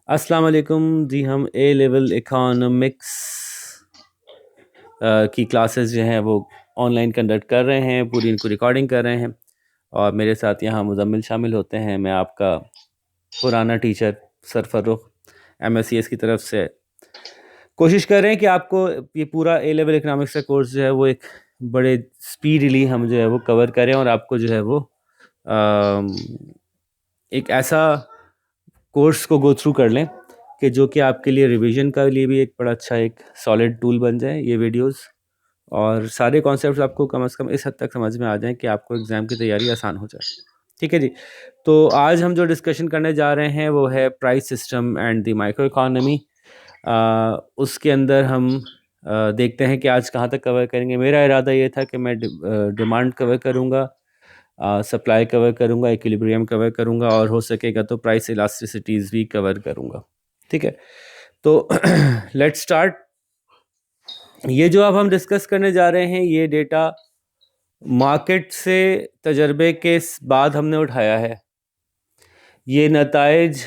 अस्सलाम वालेकुम जी। हम ए लेवल इकोनॉमिक्स की क्लासेस जो हैं वो ऑनलाइन कंडक्ट कर रहे हैं, पूरी इनको रिकॉर्डिंग कर रहे हैं और मेरे साथ यहाँ मुज़म्मिल शामिल होते हैं। मैं आपका पुराना टीचर सर फ़र्रुख MSCS की तरफ से कोशिश कर रहे हैं कि आपको ये पूरा ए लेवल इकोनॉमिक्स का कोर्स जो है वो एक बड़े स्पीडली हम जो है वो कवर करें और आपको जो है वो अम, एक ऐसा कोर्स को गो थ्रू कर लें कि जो कि आपके लिए रिवीजन का लिए भी एक बड़ा अच्छा एक सॉलिड टूल बन जाए ये वीडियोस, और सारे कॉन्सेप्ट्स आपको कम से कम इस हद तक समझ में आ जाएं कि आपको एग्ज़ाम की तैयारी आसान हो जाए। ठीक है जी। तो आज हम जो डिस्कशन करने जा रहे हैं वो है price system and the micro economy. उसके अंदर हम देखते हैं कि आज कहाँ तक कवर करेंगे। मेरा इरादा ये था कि मैं डिमांड कवर करूँगा, सप्लाई कवर करूँगा, इक्विलिब्रियम कवर करूँगा और हो सकेगा तो प्राइस इलास्टिसिटीज़ भी कवर करूँगा। ठीक है, तो लेट्स स्टार्ट। ये जो अब हम डिस्कस करने जा रहे हैं ये डेटा मार्केट से तजर्बे के बाद हमने उठाया है। ये नताइज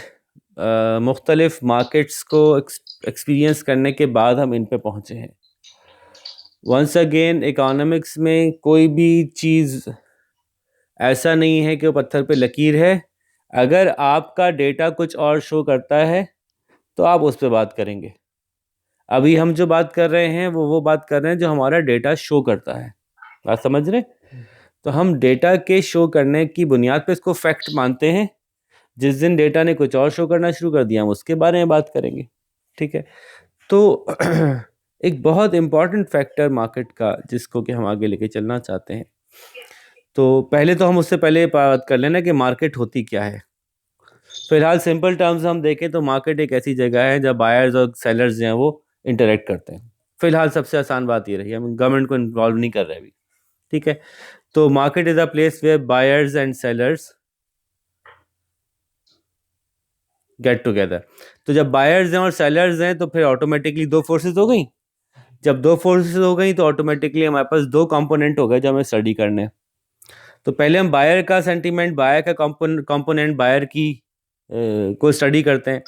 मुख्तलिफ मार्केट्स को एक्सपीरियंस करने के बाद हम इन पे पहुँचे हैं। वंस अगेन इकोनॉमिक्स में कोई भी चीज़ ऐसा नहीं है कि वो पत्थर पे लकीर है। अगर आपका डेटा कुछ और शो करता है तो आप उस पर बात करेंगे। अभी हम जो बात कर रहे हैं वो बात कर रहे हैं जो हमारा डेटा शो करता है। बात समझ रहे? तो हम डेटा के शो करने की बुनियाद पे इसको फैक्ट मानते हैं। जिस दिन डेटा ने कुछ और शो करना शुरू कर दिया हम उसके बारे में बात करेंगे। ठीक है, तो एक बहुत इम्पॉर्टेंट फैक्टर मार्केट का जिसको कि हम आगे लेके चलना चाहते हैं, तो पहले तो हम उससे पहले बात कर लेना कि मार्केट होती क्या है। फिलहाल सिंपल टर्म्स हम देखें तो मार्केट एक ऐसी जगह है जब बायर्स और सेलर्स जो हैं वो इंटरेक्ट करते हैं। फिलहाल सबसे आसान बात ये रही, हम गवर्नमेंट को इन्वॉल्व नहीं कर रहे अभी। ठीक है, तो market is a place where buyers and sellers get together. तो जब बायर्स हैं और सेलर्स हैं तो फिर ऑटोमेटिकली दो फोर्सेस हो गई। जब दो फोर्सेस हो गई तो ऑटोमेटिकली हमारे पास दो कंपोनेंट हो गए जो हमें स्टडी करने। तो पहले हम बायर का सेंटीमेंट, बायर का कंपोनेंट, बायर की को स्टडी करते हैं।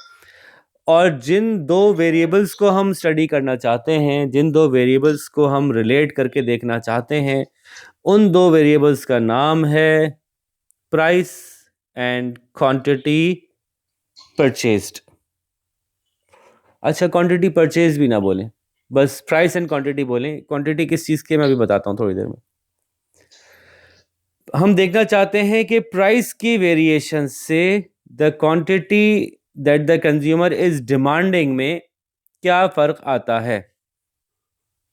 और जिन दो वेरिएबल्स को हम स्टडी करना चाहते हैं, जिन दो वेरिएबल्स को हम रिलेट करके देखना चाहते हैं, उन दो वेरिएबल्स का नाम है प्राइस एंड क्वांटिटी परचेज्ड। अच्छा, क्वांटिटी परचेज भी ना बोलें, बस प्राइस एंड क्वांटिटी बोलें। क्वांटिटी किस चीज़ की मैं अभी बताता हूँ थोड़ी देर में। हम देखना चाहते हैं कि प्राइस की वेरिएशन से the quantity that the consumer is demanding में क्या फ़र्क आता है।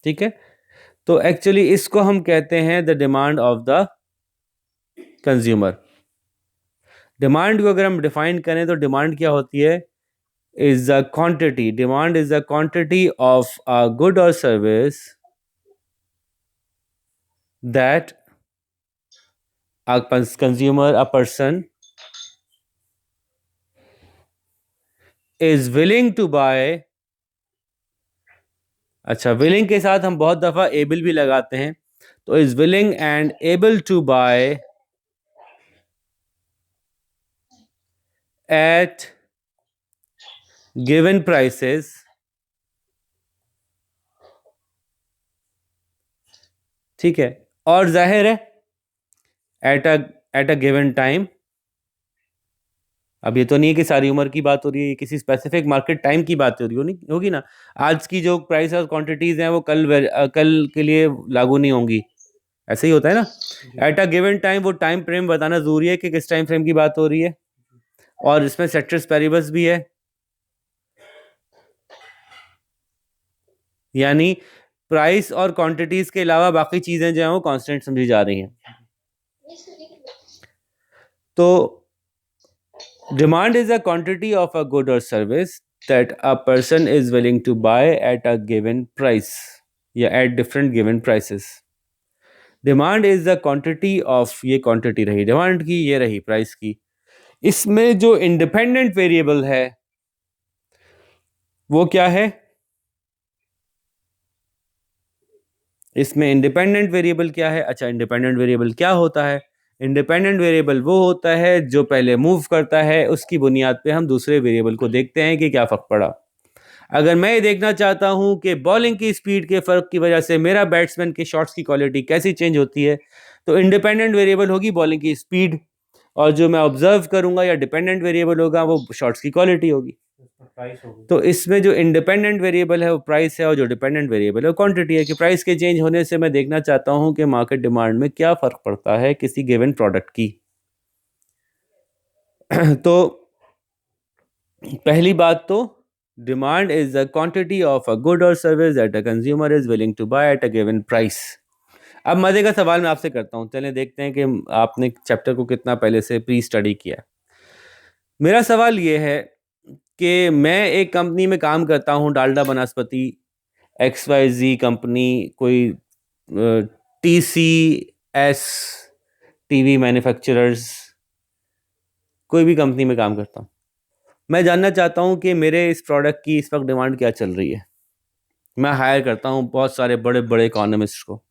ठीक है, तो एक्चुअली इसको हम कहते हैं the demand of the consumer. Demand को अगर हम डिफाइन करें तो डिमांड क्या होती है? Is the quantity, demand is the quantity of a good और service that a consumer, a person is willing to buy। अच्छा, विलिंग के साथ हम बहुत दफ़ा एबल भी लगाते हैं, तो is willing and able to buy at given prices. ठीक है, और जाहिर है एट अ गिवन टाइम। अब ये तो नहीं है कि सारी उम्र की बात हो रही है, ये किसी स्पेसिफिक मार्केट टाइम की बात हो रही होगी ना। आज की जो प्राइस और क्वांटिटीज हैं वो कल के लिए लागू नहीं होंगी। ऐसे ही होता है ना। एट अ गिवन टाइम, वो टाइम फ्रेम बताना जरूरी है कि किस टाइम फ्रेम की बात हो रही है, और इसमें सेक्टर्स पेरिबल्स भी है, यानी प्राइस और क्वांटिटीज के अलावा बाकी चीजें जो हैं वो कांस्टेंट समझी जा रही हैं। तो demand is a quantity of a good और service that a person is willing to buy at a given price या at different given prices. Demand is the quantity of, ये क्वांटिटी रही डिमांड की, ये रही प्राइस की। इसमें जो इंडिपेंडेंट वेरिएबल है वो क्या है? इसमें इंडिपेंडेंट वेरिएबल क्या है? अच्छा, इंडिपेंडेंट वेरिएबल क्या होता है? इंडिपेंडेंट वेरिएबल वो होता है जो पहले मूव करता है, उसकी बुनियाद पे हम दूसरे वेरिएबल को देखते हैं कि क्या फ़र्क पड़ा। अगर मैं ये देखना चाहता हूं कि बॉलिंग की स्पीड के फ़र्क की वजह से मेरा बैट्समैन के शॉट्स की क्वालिटी कैसी चेंज होती है, तो इंडिपेंडेंट वेरिएबल होगी बॉलिंग की स्पीड, और जो मैं ऑब्जर्व करूंगा या डिपेंडेंट वेरिएबल होगा वो शॉट्स की क्वालिटी होगी। तो इसमें जो इंडिपेंडेंट वेरिएबल है वो प्राइस है, और जो डिपेंडेंट वेरिएबल है वो क्वांटिटी है, कि प्राइस के चेंज होने से मैं देखना चाहता हूं कि मार्केट डिमांड में क्या फ़र्क पड़ता है किसी गिवन प्रोडक्ट की। तो पहली बात तो, demand is the quantity of a good और service that a consumer is willing to buy at a given price. अब मजे का सवाल मैं आपसे करता हूँ, चलें देखते हैं कि आपने चैप्टर को कितना पहले से प्री स्टडी किया। मेरा सवाल ये है कि मैं एक कंपनी में काम करता हूँ, डालडा बनस्पति XYZ कंपनी, कोई TCS टीवी मैन्युफैक्चरर्स, कोई भी कंपनी में काम करता हूँ। मैं जानना चाहता हूँ कि मेरे इस प्रोडक्ट की इस वक्त डिमांड क्या चल रही है। मैं हायर करता हूँ बहुत सारे बड़े बड़े इकोनॉमिस्ट को,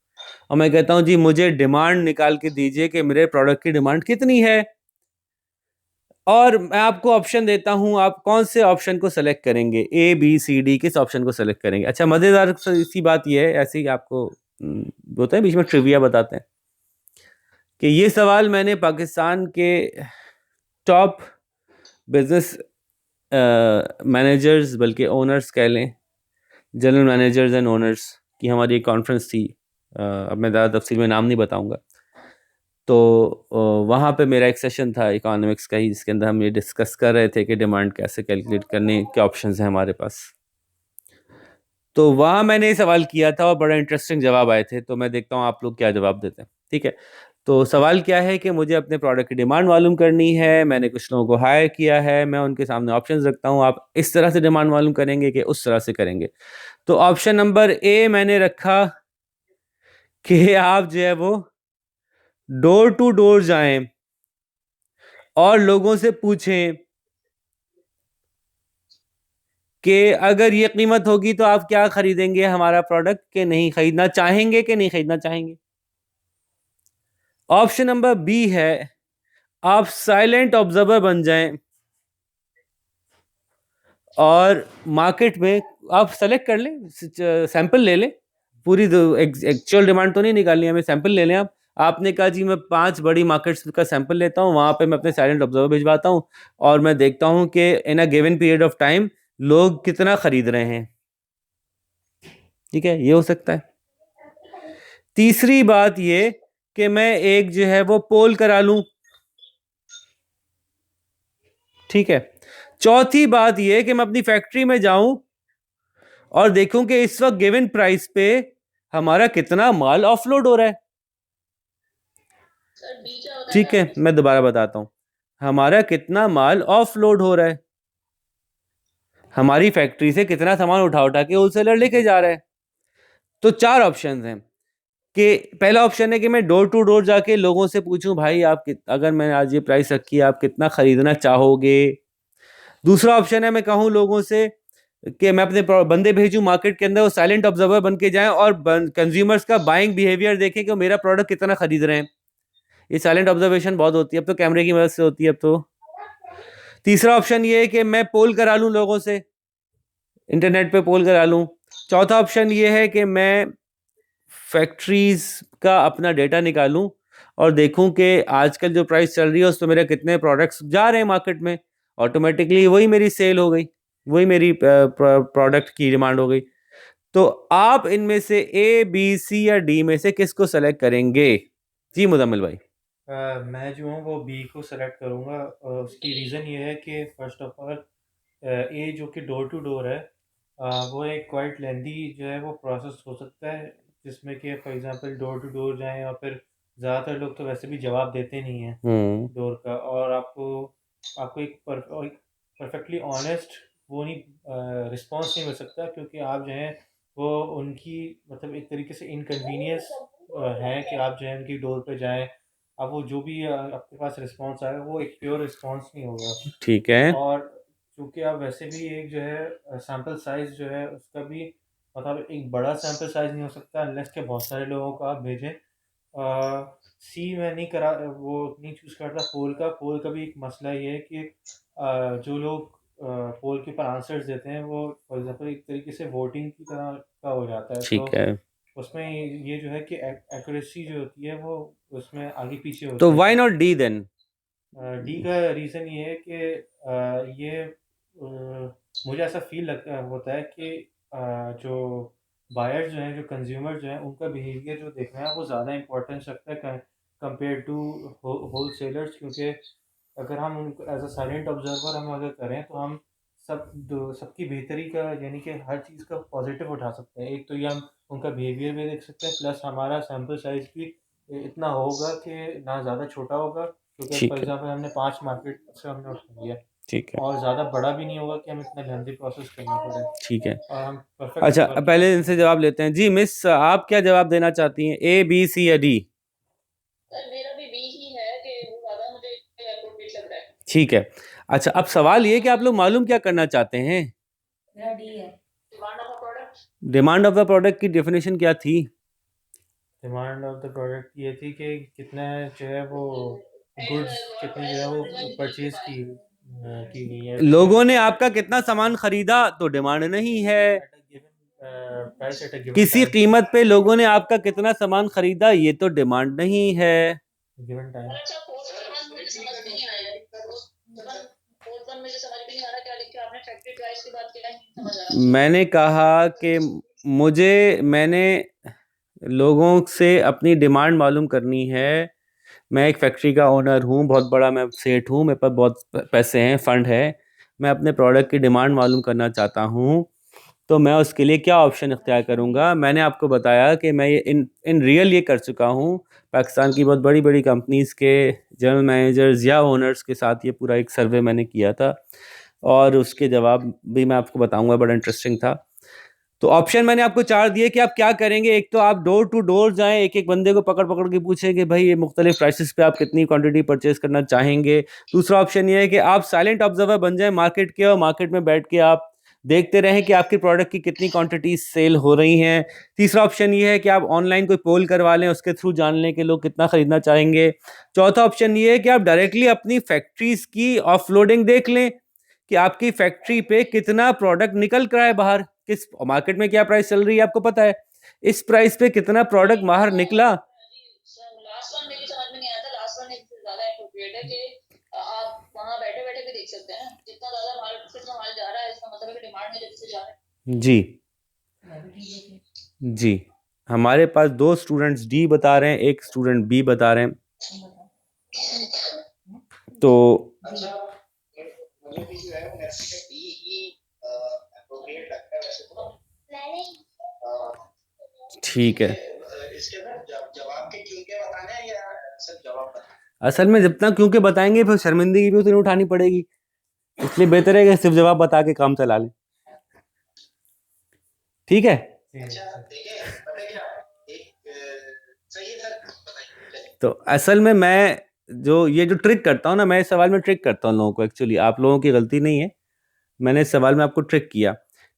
और मैं कहता हूँ जी मुझे डिमांड निकाल के दीजिए कि मेरे प्रोडक्ट की डिमांड कितनी है, और मैं आपको ऑप्शन देता हूँ, आप कौन से ऑप्शन को सेलेक्ट करेंगे, ABCD, किस ऑप्शन को सेलेक्ट करेंगे। अच्छा, मज़ेदार सी बात यह है, ऐसे ही आपको होता है बीच में ट्रिविया बताते हैं, कि ये सवाल मैंने पाकिस्तान के टॉप बिजनेस मैनेजर्स, बल्कि ओनर्स कह लें, जनरल मैनेजर्स एंड ओनर्स की हमारी एक कॉन्फ्रेंस थी, अब मैं ज़्यादा तफसील में नाम नहीं बताऊंगा। तो वहाँ पे मेरा एक सेशन था इकोनॉमिक्स का ही, जिसके अंदर हम ये डिस्कस कर रहे थे कि डिमांड कैसे कैलकुलेट करने के ऑप्शंस हैं हमारे पास। तो वहाँ मैंने ये सवाल किया था और बड़ा इंटरेस्टिंग जवाब आए थे, तो मैं देखता हूँ आप लोग क्या जवाब देते हैं। ठीक है, तो सवाल क्या है कि मुझे अपने प्रोडक्ट की डिमांड मालूम करनी है, मैंने कुछ लोगों को हायर किया है, मैं उनके सामने ऑप्शंस रखता हूँ, आप इस तरह से डिमांड मालूम करेंगे कि उस तरह से करेंगे। तो ऑप्शन नंबर A मैंने रखा कि आप जो है वो डोर टू डोर जाएं और लोगों से पूछें कि अगर ये कीमत होगी तो आप क्या खरीदेंगे हमारा प्रोडक्ट, के नहीं खरीदना चाहेंगे, कि नहीं खरीदना चाहेंगे। ऑप्शन नंबर B है, आप साइलेंट ऑब्जर्वर बन जाएं और मार्केट में आप सेलेक्ट कर लें, सैंपल ले लें, पूरी एक्चुअल डिमांड तो नहीं निकालनी, हमें सैंपल ले लें। आप आपने कहा जी मैं 5 बड़ी मार्केट्स का सैंपल लेता हूँ, वहाँ पे मैं अपने साइलेंट ऑब्जर्वर भिजवाता हूँ और मैं देखता हूँ कि in a given period of time लोग कितना खरीद रहे हैं। ठीक है, ये हो सकता है। तीसरी बात ये कि मैं एक जो है वो पोल करा लूं। ठीक है, चौथी बात ये कि मैं अपनी फैक्ट्री में जाऊं और देखूं कि इस वक्त गिवन प्राइस पे हमारा कितना माल ऑफलोड हो रहा है। ठीक है, मैं दोबारा बताता हूं, हमारा कितना माल ऑफलोड हो रहा है, हमारी फैक्ट्री से कितना सामान उठा उठा के होलसेलर लेके जा रहा है। तो 4 ऑप्शंस हैं, कि पहला ऑप्शन है कि मैं डोर टू डोर जाके लोगों से पूछूं भाई आप अगर मैंने आज ये प्राइस रखी है आप कितना खरीदना चाहोगे। दूसरा ऑप्शन है मैं कहूं लोगों से कि मैं अपने बंदे भेजूं मार्केट के अंदर, वो साइलेंट ऑब्जर्वर बन के जाएं और कंज्यूमर्स का बाइंग बिहेवियर देखें कि वो मेरा प्रोडक्ट कितना खरीद रहे हैं। ये साइलेंट ऑब्जर्वेशन बहुत होती है, अब तो कैमरे की मदद से होती है अब तो। तीसरा ऑप्शन ये है कि मैं पोल करा लूं लोगों से, इंटरनेट पे पोल करा लूं। चौथा ऑप्शन ये है कि मैं फैक्ट्रीज का अपना डेटा निकालूं और देखूं कि आजकल जो प्राइस चल रही है उस पर मेरे कितने प्रोडक्ट्स जा रहे हैं मार्केट में, ऑटोमेटिकली वही मेरी सेल हो गई, वही मेरी प्रोडक्ट की डिमांड हो गई। तो आप इनमें से A, B, C या D में से किसको सेलेक्ट करेंगे? जी मुजम्मिल भाई। मैं जो हूँ वो बी को सेलेक्ट करूँगा। उसकी रीज़न ये है कि फ़र्स्ट ऑफ ऑल ए जो कि डोर टू डोर है, वो एक क्वाइट लेंदी जो है वो प्रोसेस हो सकता है, जिसमें कि for example door to door जाएं और फिर ज़्यादातर लोग तो वैसे भी जवाब देते नहीं हैं हम्म। डोर का, और आपको आपको एक परफेक्टली ऑनेस्ट वो नहीं रिस्पॉन्स नहीं मिल सकता, क्योंकि आप जो हैं वो उनकी मतलब एक तरीके से इनकन्वीनियंस है कि आप जो है उनकी डोर पे जाएं, अब वो जो भी आपके पास रिस्पॉन्स आएगा वो एक प्योर रिस्पॉन्स नहीं होगा। ठीक है। और चूँकि आप वैसे भी एक जो है सैंपल साइज़ जो है उसका भी मतलब एक बड़ा सैंपल साइज़ नहीं हो सकता अनलेस कि बहुत सारे लोगों को आप भेजें। सी मैं नहीं करा, वो नहीं चूज़ करता पोल का भी एक मसला ये है कि जो लोग पोल के ऊपर आंसर्स देते हैं वो फॉर एग्जांपल एक तरीके से वोटिंग की तरह का हो जाता है, तो ठीक है, उसमें ये जो है कि एक्यूरेसी जो होती है वो उसमें आगे पीछे तो होती है। Why not D then? D का रीज़न ये है कि ये मुझे ऐसा फील लगता होता है कि जो बायर्स जो हैं, जो कंज्यूमर जो हैं, उनका बिहेवियर जो देखना है वो ज़्यादा इंपॉर्टेंस रखता है कंपेयर टू होल सेलर्स, क्योंकि अगर हम उनको एज अ साइलेंट ऑब्जर्वर हम अगर करें तो हम सबकी बेहतरी का यानी कि हर चीज़ का पॉजिटिव उठा सकते हैं। एक तो ये हम उनका बिहेवियर भी देख सकते हैं, प्लस हमारा सैम्पल साइज़ भी इतना होगा कि ना ज़्यादा छोटा होगा, क्योंकि फॉर ठीक है, एग्जांपल हमने 5 मार्केट से हमने उठा लिया, ठीक है, और ज़्यादा बड़ा भी नहीं होगा कि हमें इतना लेंथी प्रोसेस करना पड़े, ठीक है। और हम परफेक्ट अच्छा, रिजल्ट पहले प्राप्त इनसे करें। जवाब लेते हैं। जी मिस, आप क्या जवाब देना चाहती हैं, ए बी सी या डी? सर मेरा भी बी ही है कि वो ज़्यादा मुझे एप्रोप्रिएट लग रहा है। ठीक है। अच्छा, अब सवाल ये कि आप लोग मालूम क्या करना चाहते हैं? मेरा डी है। Demand of a product. Demand of the product की डेफिनेशन क्या थी? डिमांड ऑफ द प्रोडक्ट ये थी कि कितना जो है वो गुड्स कितनी जो है वो परचेज की गई है लोगों ने आपका कितना सामान खरीदा तो डिमांड नहीं है। Eight a given price at a given किसी टाइम। कीमत पे लोगों ने आपका कितना सामान खरीदा, ये तो डिमांड नहीं है। Given time. अच्छा फोर्थ वन मुझे समझ में नहीं आया। फोर्थ वन मुझे समझ में नहीं आ रहा, क्या लिखा आपने? फैक्ट्री प्राइस की बात किया, नहीं समझ आ रहा मुझे। मैंने कहा कि मैंने लोगों से अपनी डिमांड मालूम करनी है। मैं एक फैक्ट्री का ओनर हूँ, बहुत बड़ा मैं सेठ हूँ, मेरे पास बहुत पैसे हैं, फंड है। मैं अपने प्रोडक्ट की डिमांड मालूम करना चाहता हूँ, तो मैं उसके लिए क्या ऑप्शन इख्तियार करूँगा? मैंने आपको बताया कि मैं ये इन इन रियल ये कर चुका हूँ। पाकिस्तान की बहुत बड़ी बड़ी कंपनीज़ के जनरल मैनेजर्स या ओनर्स के साथ ये पूरा एक सर्वे मैंने किया था, और उसके जवाब भी मैं आपको बताऊंगा, बड़ा इंटरेस्टिंग था। तो ऑप्शन मैंने आपको 4 दिए कि आप क्या करेंगे। एक तो आप डोर टू डोर जाएं, एक एक बंदे को पकड़ पकड़ के पूछें कि भाई ये मुख्तलिफ प्राइसेस पे आप कितनी क्वांटिटी परचेज करना चाहेंगे। दूसरा ऑप्शन ये है कि आप साइलेंट ऑब्जर्वर बन जाएं मार्केट के, और मार्केट में बैठ के आप देखते रहें कि आपके प्रोडक्ट की कितनी क्वांटिटी सेल हो रही हैं। तीसरा ऑप्शन ये है कि आप ऑनलाइन कोई पोल करवा लें, उसके थ्रू जान लें कि लोग कितना खरीदना चाहेंगे। चौथा ऑप्शन ये है कि आप डायरेक्टली अपनी फैक्ट्रीज की ऑफलोडिंग देख लें कि आपकी फैक्ट्री पे कितना प्रोडक्ट निकल कर है बाहर, किस मार्केट में क्या प्राइस चल रही है आपको पता है, इस प्राइस पे कितना प्रोडक्ट बाहर निकला। लास्ट वन मेरी समझ में नहीं आया था। लास्ट वन इससे ज्यादा एप्रोप्रिएट है कि आप वहां बैठे बैठे भी देख सकते हैं जितना ज्यादा माल, कितना माल जा रहा है, इसका मतलब है कि डिमांड में जल्दी से जा रहा है। जी जी, हमारे पास 2 स्टूडेंट्स डी बता रहे हैं, एक स्टूडेंट बी बता रहे हैं। तो अच्छा, मुझे भी जो है मेरे से डी ही एप्रोप्रिएट लगता है वैसे तो। ठीक है, इसके अंदर जवाब के क्यों के बताना है या सिर्फ जवाब बताना है? असल में जितना क्योंकि बताएंगे फिर शर्मिंदगी भी उतनी उठानी पड़ेगी, इसलिए बेहतर है कि सिर्फ जवाब बता के काम चला लें। ठीक है, अच्छा देखिए पता क्या एक सही है सर, बताइए। तो असल में मैं जो ट्रिक करता हूँ ना, मैं इस सवाल में ट्रिक करता हूँ लोगों को। एक्चुअली आप लोगों की गलती नहीं है, मैंने इस सवाल में आपको ट्रिक किया।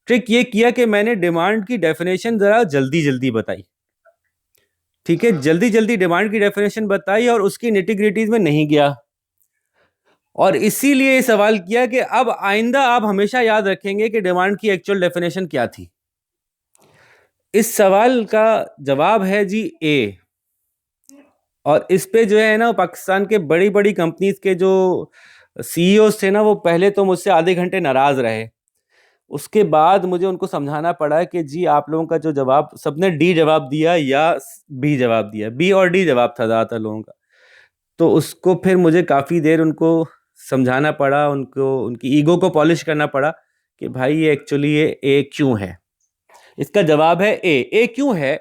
ट्रिक ये किया कि मैंने डिमांड की डेफिनेशन ज़रा जल्दी जल्दी बताई। ठीक है, जल्दी जल्दी डिमांड की डेफिनेशन बताई और उसकी निटी-ग्रिटीज में नहीं गया, और इसीलिए ये सवाल किया कि अब आइंदा आप हमेशा याद रखेंगे कि डिमांड की एक्चुअल डेफिनेशन क्या थी। इस सवाल का जवाब है जी ए। और इस पे जो है ना, पाकिस्तान के बड़ी बड़ी कंपनीज के जो सीईओ थे ना, वो पहले तो मुझसे आधे घंटे नाराज रहे। उसके बाद मुझे उनको समझाना पड़ा कि जी आप लोगों का जो जवाब, सबने डी जवाब दिया या बी जवाब दिया, बी और डी जवाब था ज़्यादातर लोगों का। तो उसको फिर मुझे काफ़ी देर उनको समझाना पड़ा, उनको उनकी ईगो को पॉलिश करना पड़ा कि भाई ये एक्चुअली ये ए क्यों है। इसका जवाब है ए। ए क्यों है?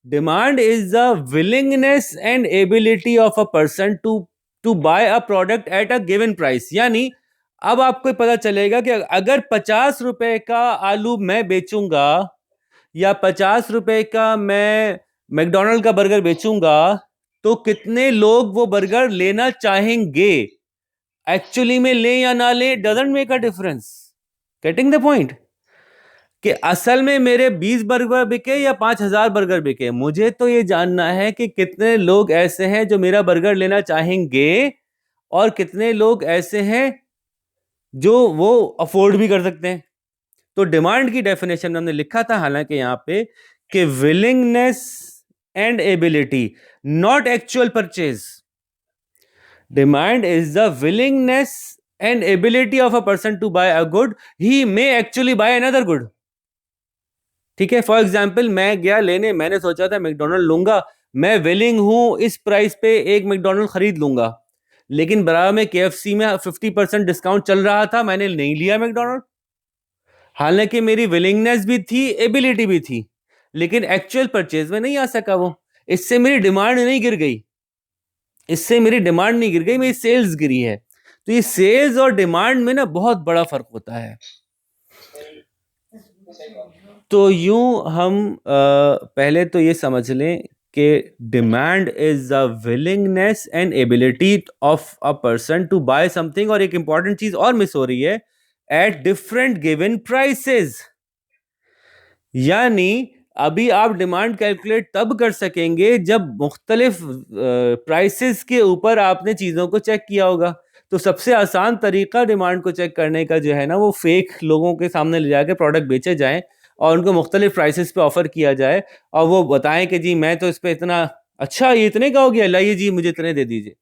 Demand is the willingness and ability of a person to buy a product at a given price. यानी अब आपको पता चलेगा कि अगर 50 रुपए का आलू मैं बेचूंगा या 50 रुपए का मैं मैकडोनल्ड का बर्गर बेचूंगा, तो कितने लोग वो बर्गर लेना चाहेंगे। एक्चुअली में ले या ना ले, doesn't make a difference. Getting the point? कि असल में मेरे 20 बर्गर बिके या 5,000 बर्गर बिके। मुझे तो ये जानना है कि कितने लोग ऐसे हैं जो मेरा बर्गर लेना चाहेंगे और कितने लोग ऐसे हैं जो वो अफोर्ड भी कर सकते हैं। तो डिमांड की डेफिनेशन में हमने लिखा था हालांकि यहां पे कि willingness and ability, not actual purchase. Demand is the willingness and ability of a person to buy a good, he may actually buy another good. ठीक है, फॉर एग्जाम्पल मैं गया लेने, मैंने सोचा था मैकडोनल्ड लूंगा, मैं विलिंग हूं इस प्राइस पे एक मैकडोनल्ड खरीद लूंगा, लेकिन बराबर में केएफसी में 50% डिस्काउंट चल रहा था, मैंने नहीं लिया मैकडोनल्ड। हालांकि मेरी विलिंगनेस भी थी, एबिलिटी भी थी, लेकिन एक्चुअल परचेज में नहीं आ सका वो। इससे मेरी डिमांड नहीं गिर गई, इससे मेरी डिमांड नहीं गिर गई, मेरी सेल्स गिरी है। तो ये सेल्स और डिमांड में ना बहुत बड़ा फर्क होता है। तो यूं हम पहले तो ये समझ लें कि demand is the willingness and ability of a person to buy something, और एक इंपॉर्टेंट चीज और मिस हो रही है, एट डिफरेंट गिवन प्राइसेस। यानी अभी आप डिमांड कैलकुलेट तब कर सकेंगे जब मुख्तलिफ प्राइसेस के ऊपर आपने चीज़ों को चेक किया होगा। तो सबसे आसान तरीका डिमांड को चेक करने का जो है ना, वो फेक लोगों के सामने ले जाके प्रोडक्ट बेचे जाएं और उनको मुख्तलिफ प्राइसेस पे ऑफर किया जाए और वो बताएं कि जी मैं तो इस पे इतना, अच्छा ये इतने का हो गया, लाइए जी मुझे इतने दे दीजिए।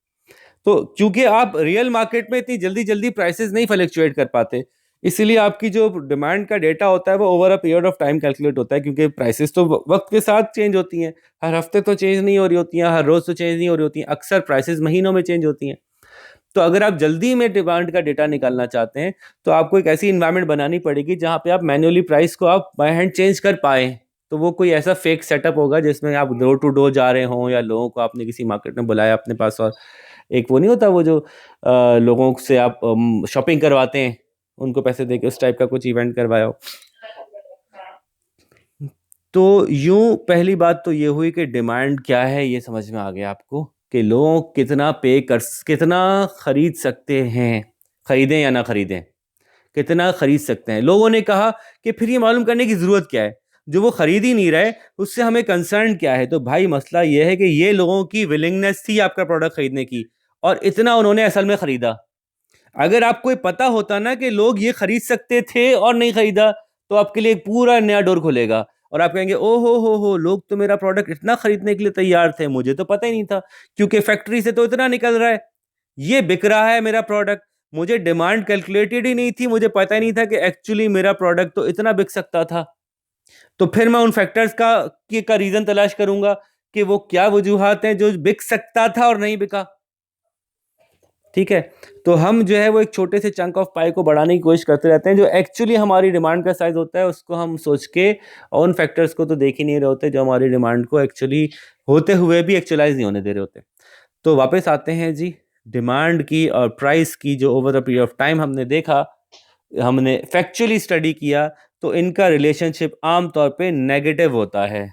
तो क्योंकि आप रियल मार्केट में इतनी जल्दी जल्दी प्राइसेस नहीं फ्लक्चुएट कर पाते, इसीलिए आपकी जो डिमांड का डेटा होता है वो over a period of time calculate होता है, क्योंकि प्राइसेस तो वक्त के साथ चेंज होती हैं, हर हफ्ते तो चेंज नहीं हो रही होती हैं, हर रोज तो चेंज नहीं हो रही होती हैं, अक्सर प्राइसेस महीनों में चेंज होती हैं। तो अगर आप जल्दी में डिमांड का डेटा निकालना चाहते हैं तो आपको एक ऐसी इन्वायरमेंट बनानी पड़ेगी जहां पे आप मैन्युअली प्राइस को आप बाय हैंड चेंज कर पाए। तो वो कोई ऐसा फेक सेटअप होगा जिसमें आप डोर टू डोर जा रहे हों, या लोगों को आपने किसी मार्केट में बुलाया अपने पास, और एक वो नहीं होता वो जो लोगों से आप शॉपिंग करवाते हैं, उनको पैसे देके, उस टाइप का कुछ इवेंट करवाया हो। तो यूं पहली बात तो ये हुई कि डिमांड क्या है ये समझ में आ गया आपको, कि लोग कितना खरीद सकते हैं, खरीदें या ना खरीदें, कितना खरीद सकते हैं। लोगों ने कहा कि फिर ये मालूम करने की जरूरत क्या है, जो वो खरीद ही नहीं रहे उससे हमें कंसर्न क्या है। तो भाई मसला ये है कि ये लोगों की विलिंगनेस थी आपका प्रोडक्ट खरीदने की, और इतना उन्होंने असल में खरीदा। अगर आपको ये पता होता ना कि लोग ये खरीद सकते थे और नहीं खरीदा, तो आपके लिए एक पूरा नया डोर खुलेगा और आप कहेंगे ओ हो, लोग तो मेरा प्रोडक्ट इतना खरीदने के लिए तैयार थे, मुझे तो पता ही नहीं था, क्योंकि फैक्ट्री से तो इतना निकल रहा है, ये बिक रहा है मेरा प्रोडक्ट, मुझे डिमांड कैलकुलेटेड ही नहीं थी, मुझे पता ही नहीं था कि एक्चुअली मेरा प्रोडक्ट तो इतना बिक सकता था। तो फिर मैं उन फैक्टर्स का रीजन तलाश करूंगा कि वो क्या वजूहात हैं जो बिक सकता था और नहीं बिका। ठीक है, तो हम जो है वो एक छोटे से चंक ऑफ पाई को बढ़ाने की कोशिश करते रहते हैं, जो एक्चुअली हमारी डिमांड का साइज होता है उसको हम सोच के, और उन फैक्टर्स को तो देख ही नहीं रहे होते जो हमारी डिमांड को एक्चुअली होते हुए भी एक्चुअलाइज नहीं होने दे रहे होते। तो वापस आते हैं जी, डिमांड की और प्राइस की जो over the period of time हमने देखा, हमने फैक्चुअली स्टडी किया, तो इनका रिलेशनशिप आमतौर पे नेगेटिव होता है।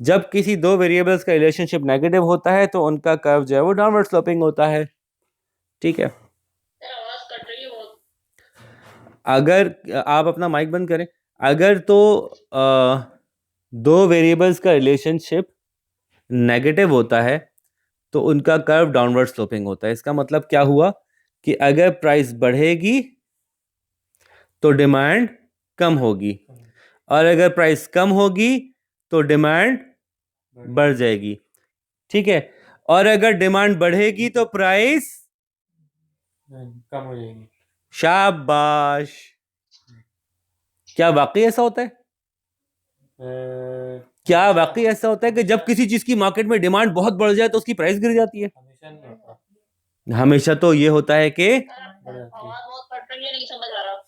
जब किसी दो वेरिएबल्स का रिलेशनशिप नेगेटिव होता है तो उनका कर्व जो है वो डाउनवर्ड स्लोपिंग होता है। ठीक है, सर आवाज कट रही है बहुत। अगर आप अपना माइक बंद करें, अगर तो दो वेरिएबल्स का रिलेशनशिप नेगेटिव होता है तो उनका कर्व डाउनवर्ड स्लोपिंग होता है। इसका मतलब क्या हुआ कि अगर प्राइस बढ़ेगी तो डिमांड कम होगी, और अगर प्राइस कम होगी तो डिमांड बढ़ जाएगी। ठीक है, और अगर डिमांड बढ़ेगी तो प्राइस कम हो जाएगी। शाबाश। क्या वाकई ऐसा होता है? क्या वाकई ऐसा होता है कि जब किसी चीज की मार्केट में डिमांड बहुत बढ़ जाए तो उसकी प्राइस गिर जाती है? हमेशा नहीं होता। हमेशा तो ये होता है कि, सर आवाज बहुत कट रही है, नहीं समझ आ रहा।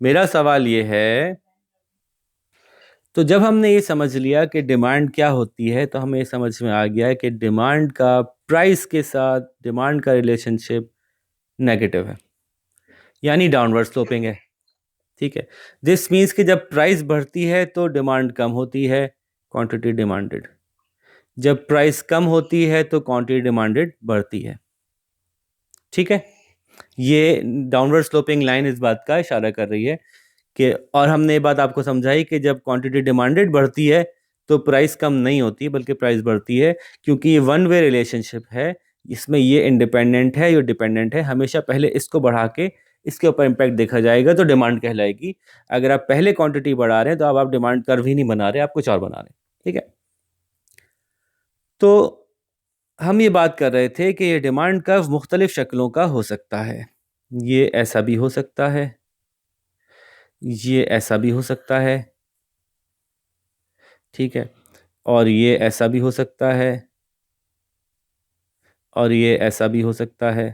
मेरा सवाल ये है, तो जब हमने ये समझ लिया कि डिमांड क्या होती है, तो हमें ये समझ में आ गया है कि डिमांड का प्राइस के साथ डिमांड का रिलेशनशिप नेगेटिव है, यानी डाउनवर्ड स्लोपिंग है। ठीक है, दिस मीन्स कि जब प्राइस बढ़ती है तो डिमांड कम होती है, क्वांटिटी डिमांडेड। जब प्राइस कम होती है तो क्वांटिटी डिमांडेड बढ़ती है। ठीक है, ये डाउनवर्ड स्लोपिंग लाइन इस बात का इशारा कर रही है कि और हमने ये बात आपको समझाई कि जब क्वांटिटी डिमांडेड बढ़ती है तो प्राइस कम नहीं होती बल्कि प्राइस बढ़ती है, क्योंकि ये वन वे रिलेशनशिप है। इसमें ये इंडिपेंडेंट है, ये डिपेंडेंट है। हमेशा पहले इसको बढ़ा के इसके ऊपर इम्पैक्ट देखा जाएगा तो डिमांड कहलाएगी। अगर आप पहले क्वांटिटी बढ़ा रहे हैं तो अब आप डिमांड कर्व ही नहीं बना रहे, आप कुछ और बना रहे हैं। ठीक है, तो हम ये बात कर रहे थे कि ये डिमांड कर्व मुख्तलिफ शक्लों का हो सकता है। ये ऐसा भी हो सकता है, ये ऐसा भी हो सकता है, ठीक है, और ये ऐसा भी हो सकता है, और ये ऐसा भी हो सकता है।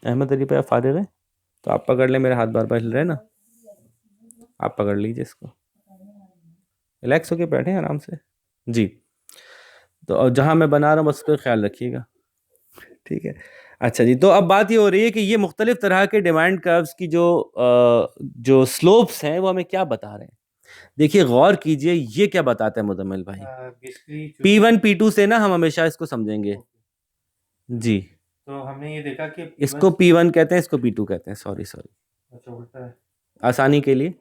अहमद अली भाई आप फारिग हैं तो आप पकड़ लें, मेरे हाथ बार बार हिल रहे हैं ना, आप पकड़ लीजिए इसको, रिलैक्स होके बैठे आराम से जी। तो और जहाँ मैं बना रहा हूँ बस उस पर ख्याल रखिएगा, ठीक है। अच्छा जी, तो अब बात ये हो रही है कि ये मुख्तलिफ तरह के डिमांड कर्व्स की जो स्लोप्स हैं वो हमें क्या बता रहे हैं। देखिए गौर कीजिए, ये क्या बताता है मुदम्मिल भाई। बेसिकली P1 P2 से ना हम हमेशा इसको समझेंगे जी। तो हमने ये देखा कि इसको P1 कहते हैं, इसको P2 कहते हैं, सॉरी सॉरी, अच्छा उल्टा है। आसानी के लिए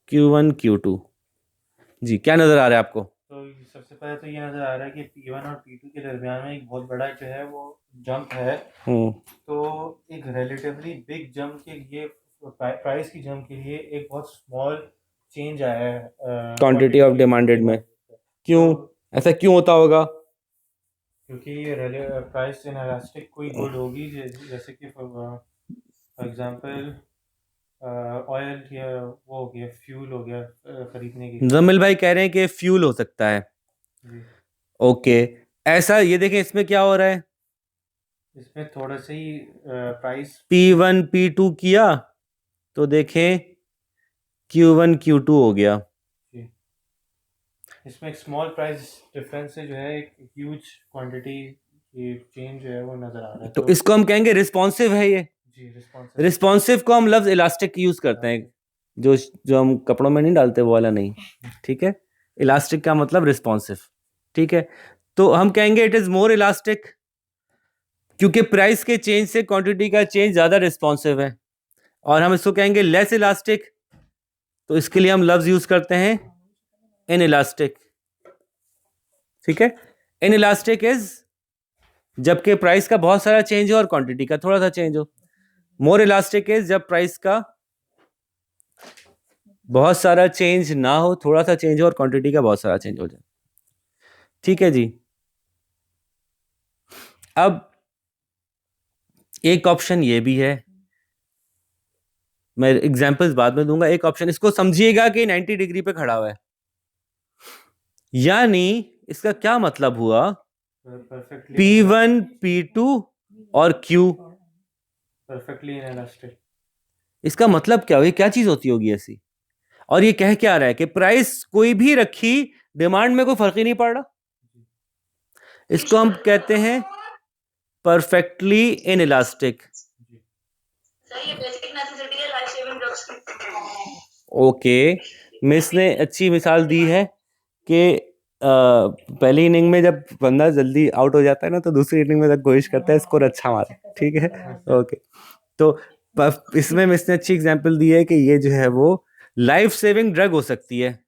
Q1 Q2 जी। क्या नजर आ रहा है आपको? तो सबसे पहले तो ये नज़र आ रहा है कि P1 और P2 के दरमियान में एक बहुत बड़ा जो है वो जंप है। तो एक रिलेटिवली बिग जंप के लिए, प्राइस की जंप के लिए एक बहुत स्मॉल चेंज आया है क्वांटिटी ऑफ डिमांडेड में। क्यों ऐसा क्यों होता होगा? क्योंकि प्राइस इनएलास्टिक कोई गुड होगी, जैसे कि फॉर एग्जांपल ऑयल या वो हो गया, फ्यूल हो गया खरीदने के लिए। जमील भाई कह रहे हैं कि फ्यूल हो सकता है। जी, ओके, ऐसा ये देखें इसमें क्या हो रहा है, इसमें थोड़ा सा ही प्राइस P1 P2 किया तो देखें Q1 Q2 हो गया। इसमें एक स्मॉल प्राइस डिफरेंस से जो है एक ह्यूज क्वांटिटी की चेंज जो है वो नजर आ रहा है। तो इसको हम कहेंगे रिस्पॉन्सिव है। ये जी रिस्पॉन्सिव। रिस्पॉन्सिव को हम लफ्ज इलास्टिक यूज करते हैं, जो जो हम कपड़ों में नहीं डालते वो वाला नहीं, ठीक है। इलास्टिक का मतलब रिस्पॉन्सिव, ठीक है। तो हम कहेंगे इट इज मोर इलास्टिक, क्योंकि प्राइस के चेंज से क्वांटिटी का चेंज ज्यादा रिस्पॉन्सिव है। और हम इसको कहेंगे लेस इलास्टिक, तो इसके लिए हम लफ्ज यूज करते हैं इन इलास्टिक, ठीक है। इन इलास्टिक इज जबकि प्राइस का बहुत सारा चेंज हो और क्वांटिटी का थोड़ा सा चेंज हो। मोर इलास्टिक इज जब प्राइस का बहुत सारा चेंज ना हो, थोड़ा सा चेंज हो, और क्वांटिटी का बहुत सारा चेंज हो जाए, ठीक है जी। अब एक ऑप्शन ये भी है, मैं एग्जांपल्स बाद में दूंगा। एक ऑप्शन इसको समझिएगा कि 90 डिग्री पे खड़ा हुआ है, यानी इसका क्या मतलब हुआ, P1 P2 और Q परफेक्टली इनएलास्टिक। इसका मतलब क्या हुआ, क्या चीज होती होगी ऐसी। और ये कह क्या रहा है कि प्राइस कोई भी रखी, डिमांड में कोई फर्क ही नहीं पड़ रहा। इसको हम कहते हैं परफेक्टली इनइलास्टिक। ओके, मिस ने अच्छी मिसाल दी है कि पहली इनिंग में जब बंदा जल्दी आउट हो जाता है ना तो दूसरी इनिंग में जब कोशिश करता है स्कोर अच्छा मारे, ठीक है। ओके, तो इसमें मिस ने अच्छी एग्जांपल दी है कि ये जो है वो लाइफ सेविंग ड्रग हो सकती है,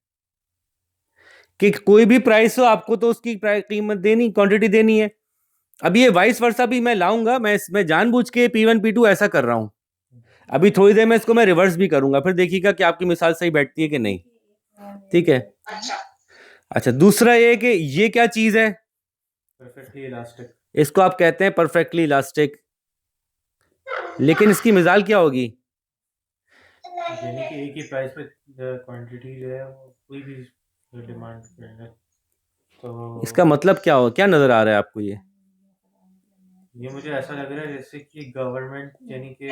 कि कोई भी प्राइस हो आपको तो उसकी कीमत देनी, क्वांटिटी देनी है। अब ये वाइस वर्सा भी मैं लाऊंगा, मैं जानबूझ के P1 P2 ऐसा कर रहा हूं। अभी थोड़ी देर में इसको मैं रिवर्स भी करूंगा, फिर देखिएगा कि आपकी मिसाल सही बैठती है कि नहीं, ठीक है। अच्छा, दूसरा ये कि ये क्या चीज है, परफेक्टली इलास्टिक। इसको आप कहते हैं परफेक्टली इलास्टिक, लेकिन इसकी मिसाल क्या होगी, यानी कि एक ही प्राइस पे क्वांटिटी जो है वो कोई भी डिमांड करेंगे। तो इसका मतलब क्या हो, क्या नजर आ रहा है आपको ये मुझे ऐसा लग रहा है जैसे कि गवर्नमेंट, यानी कि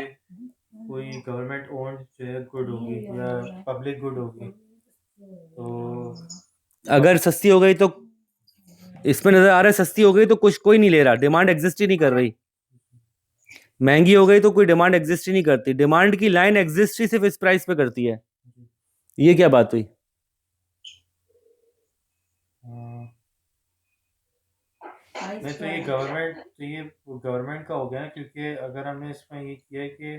कोई गवर्नमेंट ओन्ड जो है गुड होगी या पब्लिक गुड होगी, तो अगर सस्ती हो गई तो इसमें नजर आ रहा है सस्ती हो गई तो कुछ कोई नहीं ले रहा, डिमांड एग्जिस्ट ही नहीं कर रही। महंगी हो गई तो कोई डिमांड एग्जिस्ट ही नहीं करती, डिमांड की लाइन एग्जिस्ट ही सिर्फ इस प्राइस पे करती है। ये क्या बात हुई? नहीं, तो ये गवर्नमेंट का हो गया, क्योंकि अगर हमने इसमें ये किया है कि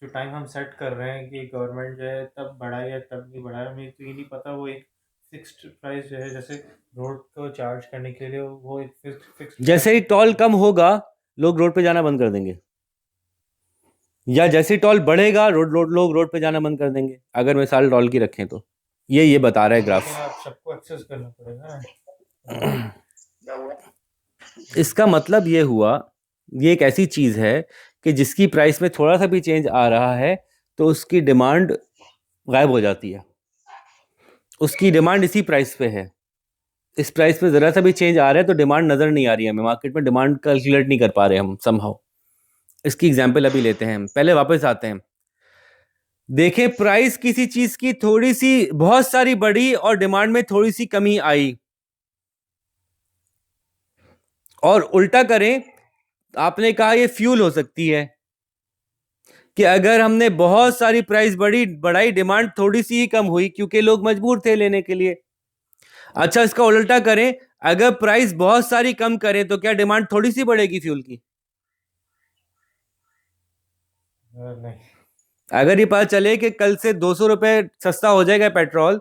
जो टाइम हम सेट कर रहे हैं कि गवर्नमेंट जो है तब बढ़ाए या तब नहीं बढ़ाए, हमें तो ये नहीं पता। वो एक फिक्स्ड प्राइस जो है, जैसे रोड को चार्ज करने के लिए वो एक फिक्स्ड जैसे ही टोल कम होगा लोग रोड पे जाना बंद कर देंगे, या जैसे ही टोल बढ़ेगा लोग रोड पे जाना बंद कर देंगे, अगर मिसाल टोल की रखें तो। ये बता रहा है लेकिन ग्राफ। आप सबको एक्सेस करना पड़ेगा ना। इसका मतलब ये हुआ, ये एक ऐसी चीज है कि जिसकी प्राइस में थोड़ा सा भी चेंज आ रहा है तो उसकी डिमांड गायब हो जाती है। उसकी डिमांड इसी प्राइस पे है, इस प्राइस पे जरा सा भी चेंज आ रहा है तो डिमांड नजर नहीं आ रही है हमें, मार्केट में डिमांड कैलकुलेट नहीं कर पा रहे हम समहाउ। इसकी एग्जांपल अभी लेते हैं, पहले वापस आते हैं। देखें, प्राइस किसी चीज की थोड़ी सी बहुत सारी बढ़ी और डिमांड में थोड़ी सी कमी आई, और उल्टा करें, आपने कहा ये फ्यूल हो सकती है कि अगर हमने बहुत सारी प्राइस बढ़ाई, डिमांड थोड़ी सी ही कम हुई क्योंकि लोग मजबूर थे लेने के लिए। अच्छा, इसका उल्टा करें, अगर प्राइस बहुत सारी कम करें तो क्या डिमांड थोड़ी सी बढ़ेगी फ्यूल की? नहीं। अगर ये पता चले कि कल से 200 रुपए सस्ता हो जाएगा पेट्रोल,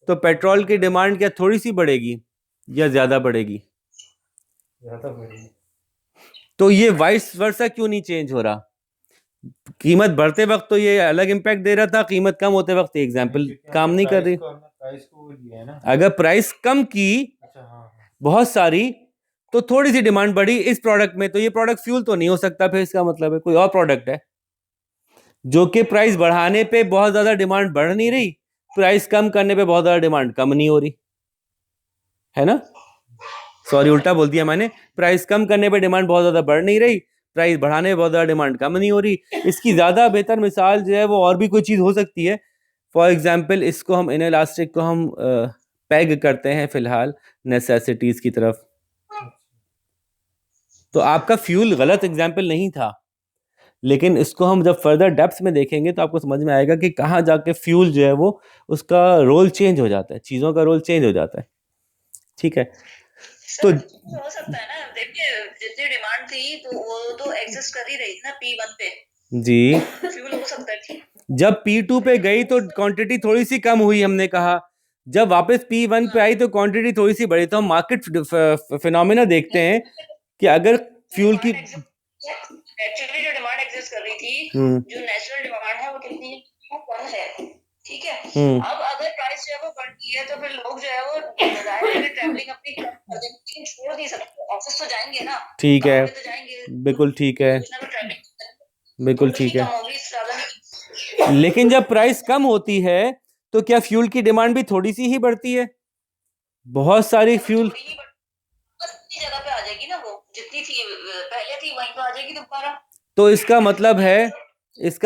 तो पेट्रोल की डिमांड क्या थोड़ी सी बढ़ेगी या ज्यादा बढ़ेगी? ज़्यादा बढ़ेगी। तो ये वाइस वर्सा क्यों नहीं चेंज हो रहा? कीमत बढ़ते वक्त तो ये अलग इंपैक्ट दे रहा था, कीमत कम होते वक्त ये एग्जाम्पल क्योंकि काम हमने नहीं कर रही। प्राइस को वो लिया है ना। अगर प्राइस कम की अच्छा, हाँ हाँ। बहुत सारी, तो थोड़ी सी डिमांड बढ़ी इस प्रोडक्ट में, तो ये प्रोडक्ट फ्यूल तो नहीं हो सकता, फिर इसका मतलब है कोई और प्रोडक्ट है जो कि प्राइस बढ़ाने पे बहुत ज्यादा डिमांड बढ़ नहीं रही, प्राइस कम करने पे बहुत ज्यादा डिमांड कम नहीं हो रही है ना। सॉरी, उल्टा बोल दिया मैंने, प्राइस कम करने पे डिमांड बहुत ज्यादा बढ़ नहीं रही, प्राइस बढ़ाने पे बहुत ज्यादा डिमांड कम नहीं हो रही। इसकी ज्यादा बेहतर मिसाल जो है वो और भी कोई चीज हो सकती है। फॉर एग्जाम्पल, इसको हम इनइलास्टिक को हम पैग करते हैं फिलहाल नेसेसिटीज की तरफ। तो आपका फ्यूल गलत एग्जाम्पल नहीं था, लेकिन इसको हम जब फर्दर डेप्थ में देखेंगे तो आपको समझ में आएगा कि कहाँ जाके फ्यूल जो है वो उसका रोल चेंज हो जाता है, चीज़ों का रोल चेंज हो जाता है। ठीक है, तो हो सकता है ना, देखिए जितनी डिमांड थी तो वो तो एग्जिस्ट कर ही रही थी ना P1 पे। जी, फ्यूल हो सकता है। जब P2 पे गई तो क्वांटिटी थोड़ी सी कम हुई, हमने कहा जब वापस P1 पे आई तो क्वांटिटी थोड़ी सी बढ़ी। तो हम मार्केट फिनोमिना देखते हैं कि अगर फ्यूल की एक्चुअली जो डिमांड एग्जिस्ट कर रही थी, जो नेचुरल डिमांड है वो कितनी है? 1 है, ठीक है। अब अगर प्राइस जो है वो बढ़ गई है तो फिर लोग जो है वो ट्रैवलिंग अपनी कम कर देंगे, लेकिन छोड़ नहीं सकते, ऑफिस तो जाएंगे ना, ठीक है, काम पे तो जाएंगे, बिल्कुल ठीक है, कुछ ना कुछ ट्रैवलिंग बिल्कुल थोड़ी ठीक सी है। कम होगी, ज्यादा नहीं। लेकिन जब प्राइस कम होती है तो क्या फ्यूल की डिमांड भी थोड़ी सी ही बढ़ती है? बहुत सारी फ्यूल थोड़ी ही बस अपनी जगह पे आ जाएगी ना, वो जितनी थी पहले थी वहीं पे आ जाएगी दोबारा। तो इसका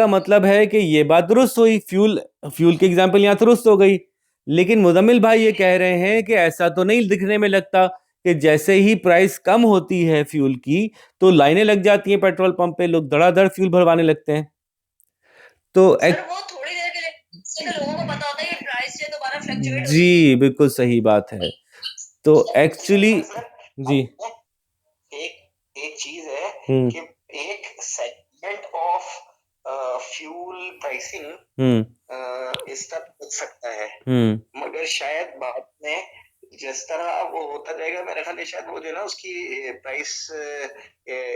मतलब है कि ये बात दुरुस्त हुई, फ्यूल की एग्जांपल यहाँ दुरुस्त हो गई। लेकिन मुजम्मिल भाई ये कह रहे हैं कि ऐसा तो नहीं दिखने में लगता कि जैसे ही प्राइस कम होती है फ्यूल की तो लाइनें लग जाती हैं पेट्रोल पंप पे, लोग धड़ाधड़ फ्यूल भरवाने लगते हैं। तो सर वो थोड़ी देर के लिए लोगों को पता होता है कि प्राइस जो दोबारा फ्लक्चुएट होती है। जी, बिल्कुल सही बात है। तो एक्चुअली जी, एक चीज है कि एक सेगमेंट ऑफ फ्यूल प्राइसिंग इस तरह हो सकता है, मगर शायद बाद में जिस तरह वो होता जाएगा मेरे ख्याल शायद वो जो ना उसकी प्राइस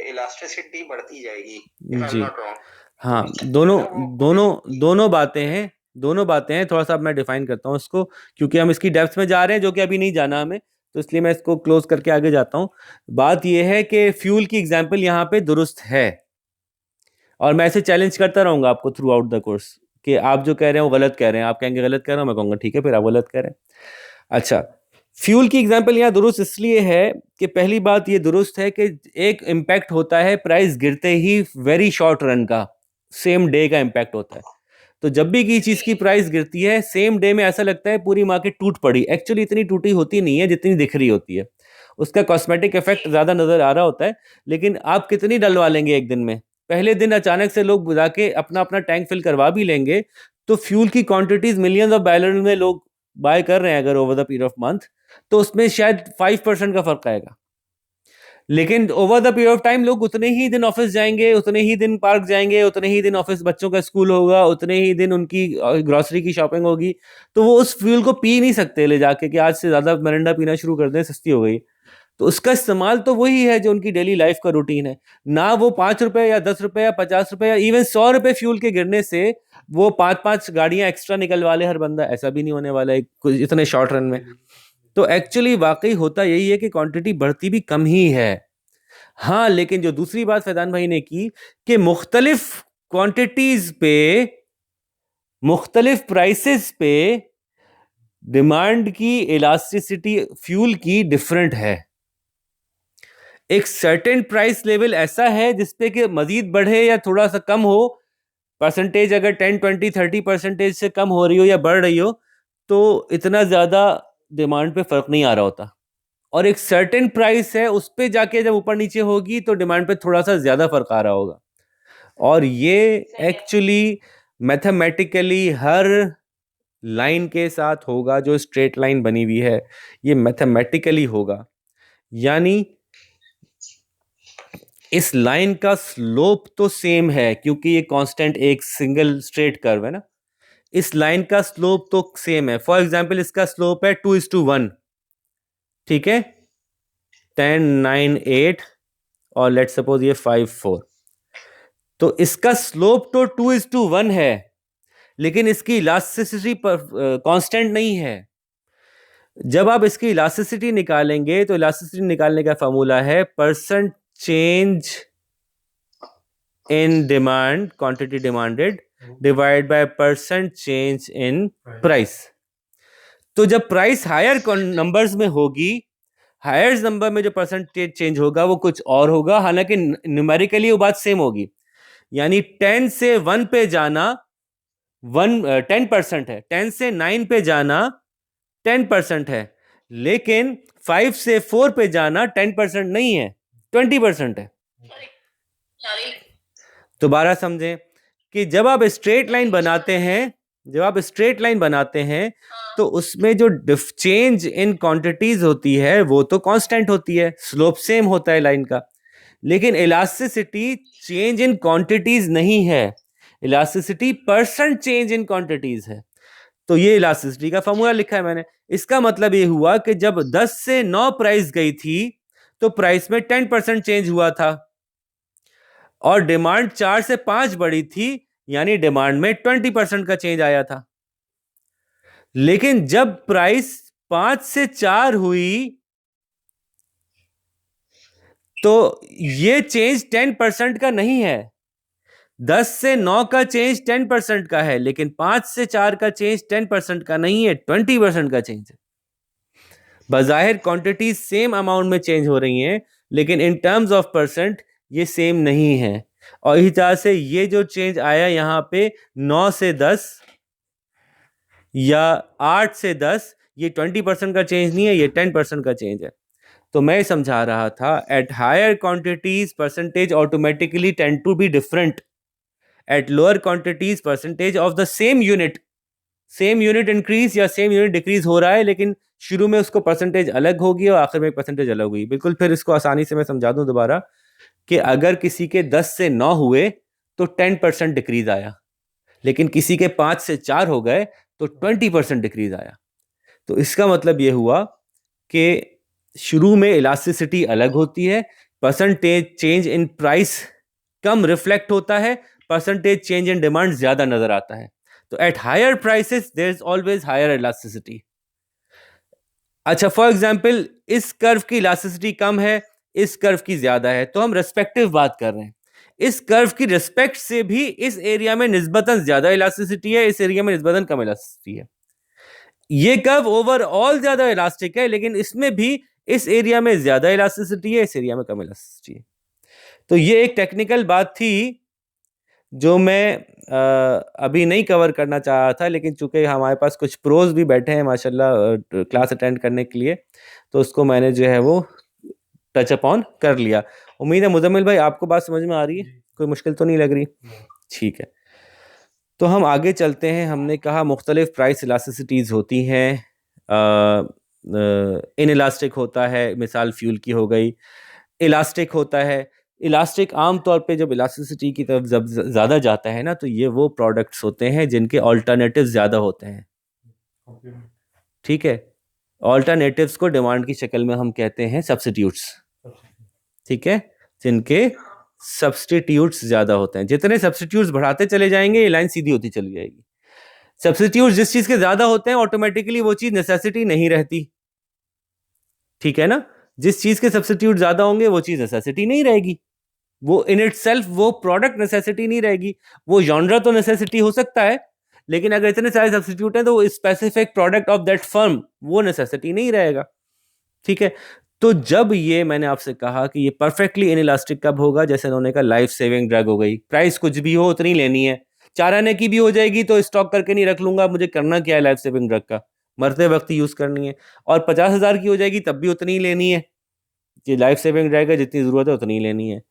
इलास्टिसिटी बढ़ती जाएगी, if I'm ji not wrong। हाँ, दोनों बातें हैं। थोड़ा सा मैं डिफाइन करता हूँ इसको, क्योंकि हम इसकी डेप्थ में जा रहे हैं जो कि अभी नहीं जाना हमें, तो इसलिए मैं इसको क्लोज करके आगे जाता हूँ। बात यह है कि फ्यूल की एग्जाम्पल यहाँ पे दुरुस्त है, और मैं इसे चैलेंज करता रहूंगा आपको थ्रू आउट द कोर्स कि आप जो कह रहे हैं वो गलत कह रहे हैं। आप कहेंगे गलत कह रहा हूँ, मैं कहूँगा ठीक है फिर आप गलत कह रहे हैं। अच्छा, फ्यूल की एग्जाम्पल यहाँ दुरुस्त इसलिए है कि पहली बात ये दुरुस्त है कि एक इम्पैक्ट होता है प्राइस गिरते ही, वेरी शॉर्ट रन का, सेम डे का इम्पैक्ट होता है। तो जब भी किसी चीज की प्राइस गिरती है सेम डे में ऐसा लगता है पूरी मार्केट टूट पड़ी, एक्चुअली इतनी टूटी होती नहीं है जितनी दिख रही होती है, उसका कॉस्मेटिक इफेक्ट ज्यादा नजर आ रहा होता है। लेकिन आप कितनी डलवा लेंगे एक दिन में? पहले दिन अचानक से लोग बुला के अपना अपना टैंक फिल करवा भी लेंगे, तो फ्यूल की क्वांटिटीज मिलियंस ऑफ बैरल में लोग बाय कर रहे हैं अगर over the period of month, तो उसमें शायद 5% का फर्क आएगा। लेकिन over the period of time लोग उतने ही दिन ऑफिस जाएंगे, उतने ही दिन पार्क जाएंगे, उतने ही दिन ऑफिस बच्चों का स्कूल होगा, उतने ही दिन उनकी ग्रोसरी की शॉपिंग होगी, तो वो उस फ्यूल को पी नहीं सकते ले जाके कि आज से ज्यादा मरिंडा पीना शुरू कर दें, सस्ती हो गई। तो उसका इस्तेमाल तो वही है जो उनकी डेली लाइफ का रूटीन है ना। वो 5 रुपए या 10 रुपए या 50 रुपए या इवन 100 रुपए फ्यूल के गिरने से वो 5-5 गाड़ियां एक्स्ट्रा निकलवा ले हर बंदा, ऐसा भी नहीं होने वाला है कुछ इतने शॉर्ट रन में। तो एक्चुअली वाकई होता यही है कि क्वांटिटी बढ़ती भी कम ही है। हाँ, लेकिन जो दूसरी बात फैजान भाई ने की कि मुख्तलिफ क्वांटिटीज पे मुख्तलिफ प्राइसेस पे डिमांड की इलास्टिसिटी फ्यूल की डिफरेंट है। एक सर्टेन प्राइस लेवल ऐसा है जिसपे कि मजीद बढ़े या थोड़ा सा कम हो, परसेंटेज अगर 10, 20, 30% से कम हो रही हो या बढ़ रही हो, तो इतना ज्यादा डिमांड पे फर्क नहीं आ रहा होता। और एक सर्टेन प्राइस है, उस पे जाके जब ऊपर नीचे होगी तो डिमांड पे थोड़ा सा ज्यादा फर्क आ रहा होगा। और ये एक्चुअली मैथमेटिकली हर लाइन के साथ होगा, जो स्ट्रेट लाइन बनी हुई है ये मैथमेटिकली होगा। यानी इस लाइन का स्लोप तो सेम है क्योंकि ये कांस्टेंट एक सिंगल स्ट्रेट कर्व है ना, इस लाइन का स्लोप तो सेम है। फॉर एग्जांपल इसका स्लोप है 2:1, ठीक है, 10, 9, 8 और लेट्स सपोज ये 5, 4। तो इसका स्लोप तो 2:1 है, लेकिन इसकी इलास्टिसिटी कांस्टेंट नहीं है। जब आप इसकी इलास्टिसिटी निकालेंगे तो इलास्टिसिटी निकालने का फॉर्मूला है percent change in demand, quantity demanded, divide by percent change in price. तो जब प्राइस हायर नंबर्स में होगी, हायर नंबर में जो परसेंटेज चेंज होगा वो कुछ और होगा, हालांकि न्यूमेरिकली वो बात सेम होगी। यानी 10 से 1 पे जाना 10% है, 10 से 9 पे जाना 10% है, लेकिन 5 से 4 पे जाना 10% नहीं है, 20% है। दोबारा समझें कि जब आप स्ट्रेट लाइन बनाते हैं, तो उसमें जो चेंज इन क्वांटिटीज होती है वो तो कांस्टेंट होती है, स्लोप सेम होता है लाइन का। लेकिन इलास्टिसिटी चेंज इन क्वांटिटीज नहीं है, elasticity percent change in quantities है। तो ये इलास्टिसिटी का फॉर्मूला लिखा है मैंने। इसका मतलब ये हुआ कि जब 10 से 9 प्राइस गई थी तो प्राइस में 10% चेंज हुआ था, और डिमांड 4 से 5 बढ़ी थी, यानी डिमांड में 20% का चेंज आया था। लेकिन जब प्राइस 5 से 4 हुई तो ये चेंज 10% का नहीं है। 10 से 9 का चेंज 10% का है, लेकिन 5 से 4 का चेंज 10% का नहीं है, 20% का चेंज है। बज़ाहिर क्वांटिटी सेम अमाउंट में चेंज हो रही हैं, लेकिन इन टर्म्स ऑफ परसेंट ये सेम नहीं है। और इसी तरह से ये जो चेंज आया यहाँ पे 9 से 10 या 8 से 10, ये 20% का चेंज नहीं है, ये 10% का चेंज है। तो मैं समझा रहा था at higher quantities percentage automatically tend to be different, at lower quantities percentage of the same unit increase या सेम यूनिट डिक्रीज हो रहा है, लेकिन शुरू में उसको परसेंटेज अलग होगी और आखिर में परसेंटेज अलग हुई। बिल्कुल, फिर इसको आसानी से मैं समझा दूं दोबारा कि अगर किसी के 10 से 9 हुए तो 10% डिक्रीज आया, लेकिन किसी के 5 से 4 हो गए तो 20% डिक्रीज आया। तो इसका मतलब यह हुआ कि शुरू में इलास्टिसिटी अलग होती है, percentage change in price come reflect होता है, परसेंटेज चेंज इन डिमांड ज्यादा नजर आता है। तो at higher prices there is always higher elasticity. अच्छा, फॉर एग्जांपल इस कर्व की इलास्टिसिटी कम है, इस कर्व की ज्यादा है, तो हम रेस्पेक्टिव बात कर रहे हैं। इस कर्व की रिस्पेक्ट से भी इस एरिया में निस्बतन ज्यादा इलास्टिसिटी है, इस एरिया में निस्बतन कम इलास्टिसिटी है। ये कर्व ओवरऑल ज्यादा इलास्टिक है, लेकिन इसमें भी इस एरिया में ज्यादा इलास्टिसिटी है, इस एरिया में कम इलास्टिसिटी है। तो ये एक टेक्निकल बात थी जो मैं अभी नहीं कवर करना चाह रहा था, लेकिन चूंकि हमारे पास कुछ प्रोज भी बैठे हैं माशाल्लाह क्लास अटेंड करने के लिए, तो उसको मैंने जो है वो टच अप ऑन कर लिया। उम्मीद है मुजम्मिल भाई आपको बात समझ में आ रही है, कोई मुश्किल तो नहीं लग रही? ठीक है, तो हम आगे चलते हैं। हमने कहा मुख्तलिफ प्राइस इलास्टिसिटीज़ होती हैं, इन इलास्टिक होता है, मिसाल फ्यूल की हो गई, इलास्टिक होता है। इलास्टिक आम तौर पे जब इलास्टिसिटी की तरफ जब ज़्यादा जाता है ना, तो ये वो प्रोडक्ट्स होते हैं जिनके ऑल्टरनेटिव ज़्यादा होते हैं। ठीक है, ऑल्टरनेटिव्स को डिमांड की शक्ल में हम कहते हैं सब्स्टिट्यूट्स। ठीक है, जिनके सब्स्टिट्यूट्स ज़्यादा होते हैं। जितने सब्स्टिट्यूट्स बढ़ाते चले जाएंगे ये लाइन सीधी होती चली जाएगी। सब्स्टिट्यूट्स जिस चीज़ के ज़्यादा होते हैं ऑटोमेटिकली वो चीज़ नेसेसिटी नहीं रहती। ठीक है ना, जिस चीज़ के सब्स्टिट्यूट ज़्यादा होंगे वो चीज़ नेसेसिटी नहीं रहेगी, वो इन इटसेल्फ वो प्रोडक्ट नेसेसिटी नहीं रहेगी। वो जॉनरा तो नेसेसिटी हो सकता है, लेकिन अगर इतने सारे सब्स्टिट्यूट हैं तो वो specific product of that firm वो नेसेसिटी नहीं रहेगा। ठीक है, तो जब ये मैंने आपसे कहा कि ये परफेक्टली इनइलास्टिक कब होगा, जैसे उन्होंने कहा लाइफ सेविंग ड्रग हो गई, प्राइस कुछ भी हो उतनी लेनी है, 4 आने की भी हो जाएगी तो स्टॉक करके नहीं रख लूंगा, मुझे करना क्या है लाइफ सेविंग ड्रग का, मरते वक्त यूज करनी है, और 50,000 की हो जाएगी तब भी उतनी ही लेनी है, ये लाइफ सेविंग ड्रग है, जितनी जरूरत है उतनी ही लेनी है।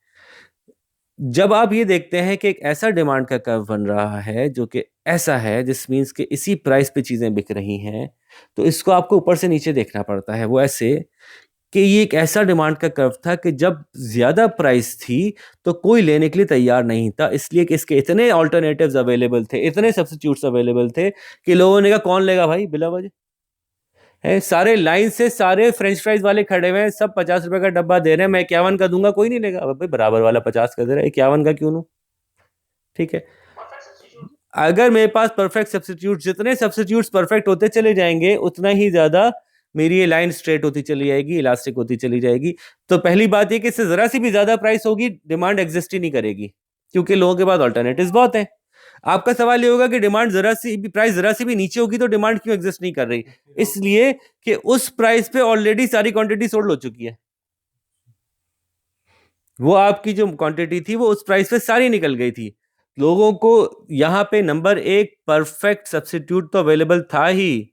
जब आप ये देखते हैं कि एक ऐसा डिमांड का कर्व बन रहा है जो कि ऐसा है जिस मीन्स के इसी प्राइस पे चीजें बिक रही हैं, तो इसको आपको ऊपर से नीचे देखना पड़ता है। वो ऐसे कि ये एक ऐसा डिमांड का कर्व था कि जब ज्यादा प्राइस थी तो कोई लेने के लिए तैयार नहीं था, इसलिए कि इसके इतने ऑल्टरनेटिव्स अवेलेबल थे, इतने सब्स्टिट्यूट्स अवेलेबल थे कि लोगों ने कहा कौन लेगा भाई बिला वजह है। सारे लाइन से सारे फ्रेंच फ्राइज वाले खड़े हुए हैं, सब 50 रुपए का डब्बा दे रहे हैं, मैं 51 का दूंगा, कोई नहीं लेगा। अब भाई बराबर वाला 50 का दे रहा है, 51 का क्यों लूं? ठीक है, अगर मेरे पास परफेक्ट सब्स्टिट्यूट, जितने सब्स्टिट्यूट्स परफेक्ट होते चले जाएंगे उतना ही ज्यादा मेरी ये लाइन स्ट्रेट होती चली जाएगी, इलास्टिक होती चली जाएगी। तो पहली बात ये कि इससे जरा सी भी ज्यादा प्राइस होगी डिमांड एग्जिस्ट ही नहीं करेगी, क्योंकि लोगों के पास ऑल्टरनेटिव्स बहुत हैं। आपका सवाल ये होगा कि डिमांड जरा सी भी, प्राइस जरा सी भी नीचे होगी तो डिमांड क्यों एग्जिस्ट नहीं कर रही? इसलिए कि उस प्राइस पे ऑलरेडी सारी क्वांटिटी सोल्ड हो चुकी है। वो आपकी जो क्वांटिटी थी वो उस प्राइस पे सारी निकल गई थी। लोगों को यहां पे नंबर एक परफेक्ट सब्स्टिट्यूट तो अवेलेबल था ही।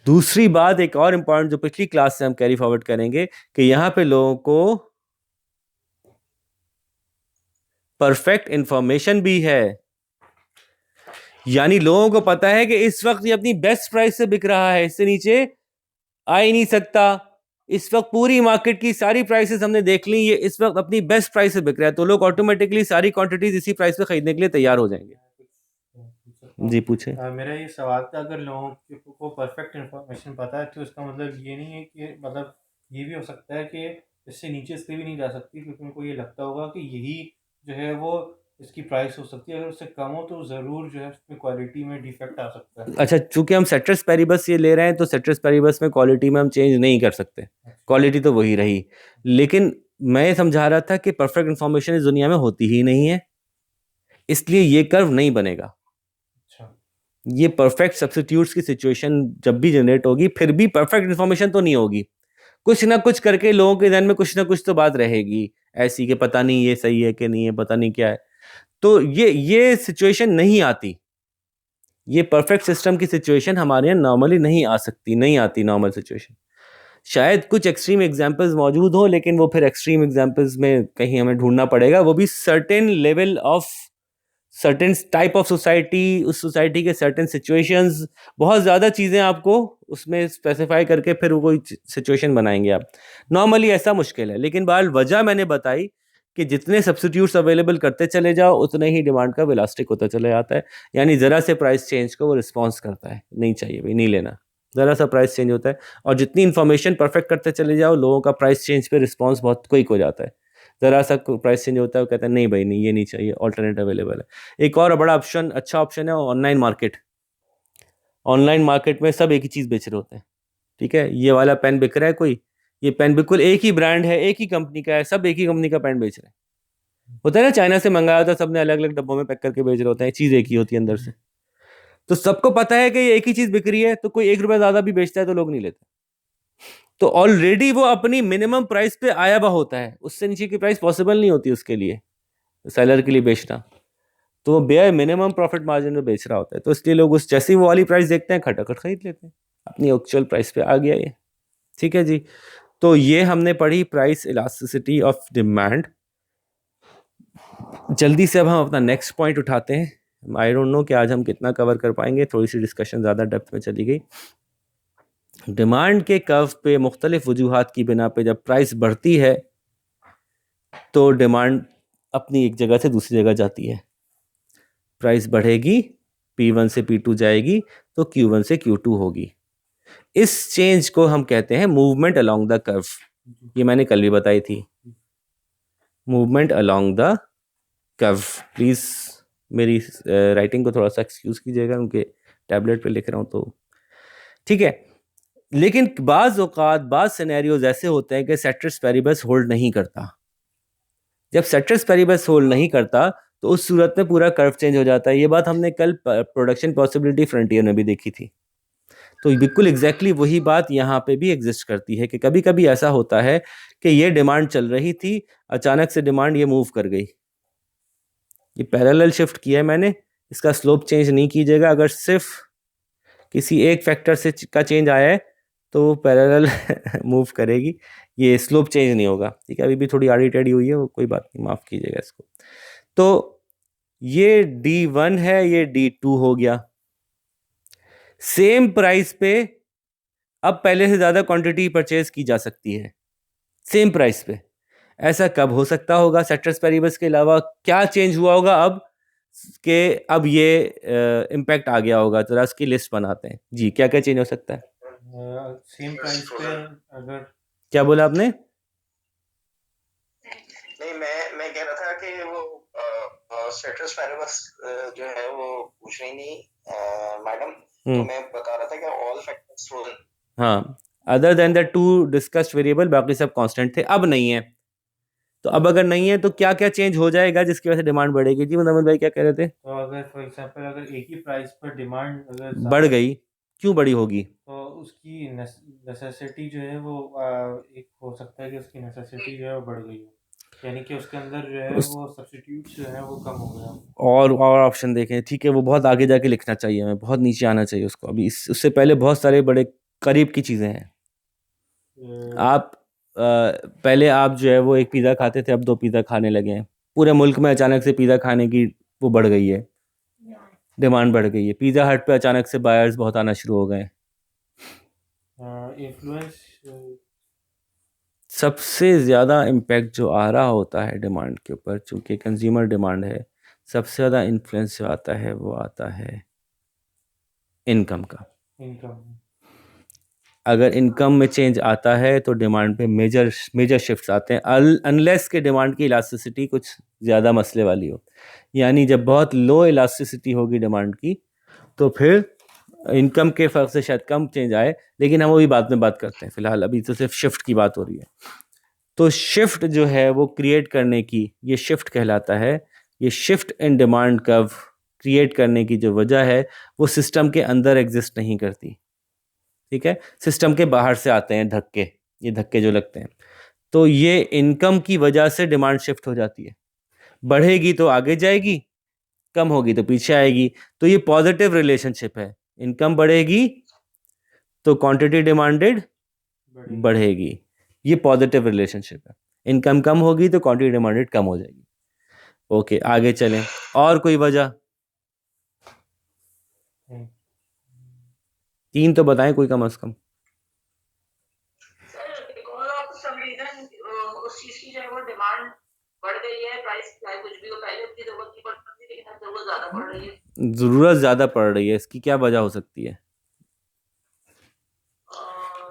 दूसरी बात एक और इंपॉर्टेंट जो पिछली क्लास से हम कैरी फॉरवर्ड करेंगे कि यहां पे लोगों को परफेक्ट इंफॉर्मेशन भी है, यानी लोगों को पता है कि इस वक्त ये अपनी बेस्ट प्राइस से बिक रहा है, इससे नीचे आ ही नहीं सकता। इस वक्त पूरी मार्केट की सारी प्राइसेस हमने देख ली, ये इस वक्त अपनी बेस्ट प्राइस से बिक रहा है, तो लोग ऑटोमेटिकली सारी क्वांटिटीज इसी प्राइस पे खरीदने के लिए तैयार हो जाएंगे। जी पूछे। मेरा ये सवाल था, अगर लोगों को परफेक्ट इंफॉर्मेशन पता है तो इसका मतलब ये नहीं है कि, मतलब ये भी हो सकता है कि इससे नीचे इसलिए भी नहीं जा सकती क्योंकि उनको ये लगता होगा कि यही जो है वो इसकी प्राइस हो सकती है, अगर उससे कम हो तो ज़रूर जो है उसमें क्वालिटी में डिफेक्ट आ सकता है। अच्छा, चूंकि हम सेट्रस पेरिबस ये ले रहे हैं तो सेट्रस पेरिबस में क्वालिटी में हम चेंज नहीं कर सकते, क्वालिटी तो वही रही। लेकिन मैं समझा रहा था कि परफेक्ट इंफॉर्मेशन इस दुनिया में होती ही नहीं है, इसलिए ये कर्व नहीं बनेगा। ये परफेक्ट सब्स्टिट्यूट्स की सिचुएशन जब भी जनरेट होगी फिर भी परफेक्ट इंफॉर्मेशन तो नहीं होगी, कुछ ना कुछ करके लोगों के ध्यान में कुछ ना कुछ तो बात रहेगी ऐसी कि पता नहीं ये सही है कि नहीं है, पता नहीं क्या है। तो ये सिचुएशन नहीं आती, ये परफेक्ट सिस्टम की सिचुएशन हमारे यहाँ नॉर्मली नहीं आ सकती, नहीं आती नॉर्मल सिचुएशन। शायद कुछ एक्सट्रीम एग्जांपल्स मौजूद हो, लेकिन वो फिर एक्सट्रीम एग्जांपल्स में कहीं हमें ढूंढना पड़ेगा, वो भी certain level of certain type of society, उस सोसाइटी के सर्टेन सिचुएशंस, बहुत ज़्यादा चीज़ें आपको उसमें स्पेसिफाई करके फिर वो कोई सिचुएशन बनाएंगे आप। नॉर्मली ऐसा मुश्किल है, लेकिन बहरहाल वजह मैंने बताई कि जितने सब्स्टिट्यूट्स अवेलेबल करते चले जाओ उतने ही डिमांड का इलास्टिक होता चला जाता है, यानी ज़रा से प्राइस चेंज को वो रिस्पॉन्स करता है, नहीं चाहिए भाई, नहीं लेना, ज़रा सा प्राइस चेंज होता है। और जितनी इन्फॉर्मेशन परफेक्ट करते चले जाओ लोगों का प्राइस चेंज पे रिस्पॉन्स बहुत क्विक हो जाता है। ज़रा सा प्राइस चेंज होता है वो कहते हैं नहीं भाई नहीं, ये नहीं चाहिए, ऑल्टरनेट अवेलेबल है। एक और बड़ा ऑप्शन, अच्छा ऑप्शन है ऑनलाइन मार्केट। ऑनलाइन मार्केट में सब एक ही चीज़ बेच रहे होते हैं। ठीक है, ये वाला पेन बिक रहा है, कोई ये पेन बिल्कुल एक ही ब्रांड है, एक ही कंपनी का है, सब एक ही कंपनी का पेन बेच रहे हैं। होता है ना, चाइना से मंगाया होता है, सबने अलग अलग डब्बों में पैक करके बेच रहे होते हैं, चीज़ एक ही होती है अंदर से। तो सबको पता है कि ये एक ही चीज़ बिक रही है, तो कोई 1 रुपया ज़्यादा भी बेचता है तो लोग नहीं लेते। तो ऑलरेडी वो अपनी मिनिमम प्राइस पे आया हुआ होता है, उससे नीचे की प्राइस पॉसिबल नहीं होती उसके लिए, सेलर के लिए बेचना। तो वो बेयर मिनिमम प्रॉफिट मार्जिन में बेच रहा होता है, तो इसलिए लोग उस जैसी वो वाली प्राइस देखते हैं खटाखट खरीद लेते हैं, अपनी एक्चुअल प्राइस पे आ गया ये। ठीक है जी, तो ये हमने पढ़ी प्राइस इलास्टिसिटी ऑफ डिमांड। जल्दी से अब हम अपना नेक्स्ट पॉइंट उठाते हैं। आई डोंट नो कि आज हम कितना कवर कर पाएंगे, थोड़ी सी डिस्कशन ज़्यादा डेप्थ में चली गई। डिमांड के कर्व पे मुख्तलिफ वजूहात की बिना पे जब प्राइस बढ़ती है तो डिमांड अपनी एक जगह से दूसरी जगह जाती है। प्राइस बढ़ेगी, P1 से P2 जाएगी तो Q1 से Q2 होगी। इस चेंज को हम कहते हैं मूवमेंट अलोंग द कर्व। ये मैंने कल भी बताई थी, movement along the curve. Please मेरी राइटिंग को थोड़ा सा एक्सक्यूज कीजिएगा, उनके टैबलेट पे लिख रहा हूँ तो ठीक है। लेकिन बाज़ औक़ात बाज़ सिनेरियोज ऐसे होते हैं कि सेट्रस पेरिबस होल्ड नहीं करता। जब सेट्रस पेरिबस होल्ड नहीं करता तो उस सूरत में पूरा कर्व चेंज हो जाता है। ये बात हमने कल प्रोडक्शन पॉसिबिलिटी फ्रंटियर में भी देखी थी। तो बिल्कुल एग्जैक्टली वही बात यहाँ पे भी एग्जिस्ट करती है कि कभी कभी ऐसा होता है कि ये डिमांड चल रही थी, अचानक से डिमांड ये मूव कर गई। ये पैरेलल शिफ्ट किया है मैंने, इसका स्लोप चेंज नहीं कीजिएगा। अगर सिर्फ किसी एक फैक्टर से का चेंज आया है तो पैरेलल मूव करेगी, ये स्लोप चेंज नहीं होगा। ठीक है, अभी भी थोड़ी आड़ी टेढ़ी हुई है, वो कोई बात नहीं, माफ़ कीजिएगा इसको। तो ये D1 है, ये D2 हो गया। सेम प्राइस पे अब पहले से ज़्यादा क्वांटिटी परचेज की जा सकती है, सेम प्राइस पे। ऐसा कब हो सकता होगा? सेट्रस पेरिबस के अलावा क्या चेंज हुआ होगा अब के अब ये इम्पैक्ट आ गया होगा? जरा उसकी लिस्ट बनाते हैं जी, क्या क्या चेंज हो सकता है? सेम प्राइस पे अगर क्या बोला आपने? नहीं, मैं कह रहा था कि वो सेट्रस पेरिबस जो है वो पूछ रही थी मैडम, तो मैं बता रहा था कि ऑल फैक्टर्स रोल, हाँ, other than the two discussed variable बाकी सब कांस्टेंट थे, अब नहीं है। तो अब अगर नहीं है तो क्या क्या चेंज हो जाएगा जिसकी वजह से डिमांड बढ़ेगी? जी मुदम्मिल भाई क्या कह रहे थे? तो अगर फॉर एग्जांपल अगर एक ही प्राइस पर डिमांड अगर बढ़ गई, क्यों बड़ी होगी? तो उसकी नेसेसिटी जो है वो एक हो सकता है कि उसकी नेसेसिटी जो है वो बढ़ गई हो, यानी कि उसके अंदर जो है वो सब्स्टिट्यूट्स जो है वो कम हो गया। और ऑप्शन देखें, ठीक है, वो बहुत आगे जाके लिखना चाहिए, हमें बहुत नीचे आना चाहिए उसको। अभी उससे पहले बहुत सारे बड़े करीब की चीज़ें हैं। आप पहले आप जो है वो एक पिज़्ज़ा खाते थे, अब 2 पिज़्ज़ा खाने लगे हैं। पूरे मुल्क में अचानक से पिज़्ज़ा खाने की वो बढ़ गई है, डिमांड बढ़ गई है। पिज़्ज़ा हट पे अचानक से बायर्स बहुत आना शुरू हो गए। इन्फ्लुएंस सबसे ज़्यादा इम्पैक्ट जो आ रहा होता है डिमांड के ऊपर, चूँकि कंज्यूमर डिमांड है, सबसे ज़्यादा इन्फ्लुएंस जो आता है वो आता है इनकम का। इनकम अगर इनकम में चेंज आता है तो डिमांड पे मेजर शिफ्ट्स आते हैं, अनलेस के डिमांड की इलास्टिसिटी कुछ ज़्यादा मसले वाली हो। यानी जब बहुत लो इलास्टिसिटी होगी डिमांड की तो फिर इनकम के फ़र्क से शायद कम चेंज आए, लेकिन हम वो भी बाद में बात करते हैं। फिलहाल अभी तो सिर्फ शिफ्ट की बात हो रही है। तो शिफ्ट जो है वो क्रिएट करने की, ये शिफ्ट कहलाता है। ये shift in demand curve create करने की जो वजह है वो सिस्टम के अंदर एग्जिस्ट नहीं करती। ठीक है, सिस्टम के बाहर से आते हैं धक्के, ये धक्के जो लगते हैं। तो ये इनकम की वजह से डिमांड शिफ्ट हो जाती है। बढ़ेगी तो आगे जाएगी, कम होगी तो पीछे आएगी। तो ये पॉजिटिव रिलेशनशिप है। इनकम बढ़ेगी तो क्वांटिटी डिमांडेड बढ़ेगी, ये पॉजिटिव रिलेशनशिप है। इनकम कम होगी तो क्वांटिटी डिमांडेड कम हो जाएगी। ओके, आगे चलें। और कोई वजह? 3 तो बताएं कोई कम से कम। उस चीज की जो है वो डिमांड बढ़ गई है, प्राइस चाहे कुछ भी हो, पहले उतनी जरूरत नहीं पड़ती थी लेकिन अब जरूरत ज्यादा पड़ रही है। ज़रूरत ज़्यादा पड़ रही है, इसकी क्या वजह हो सकती है?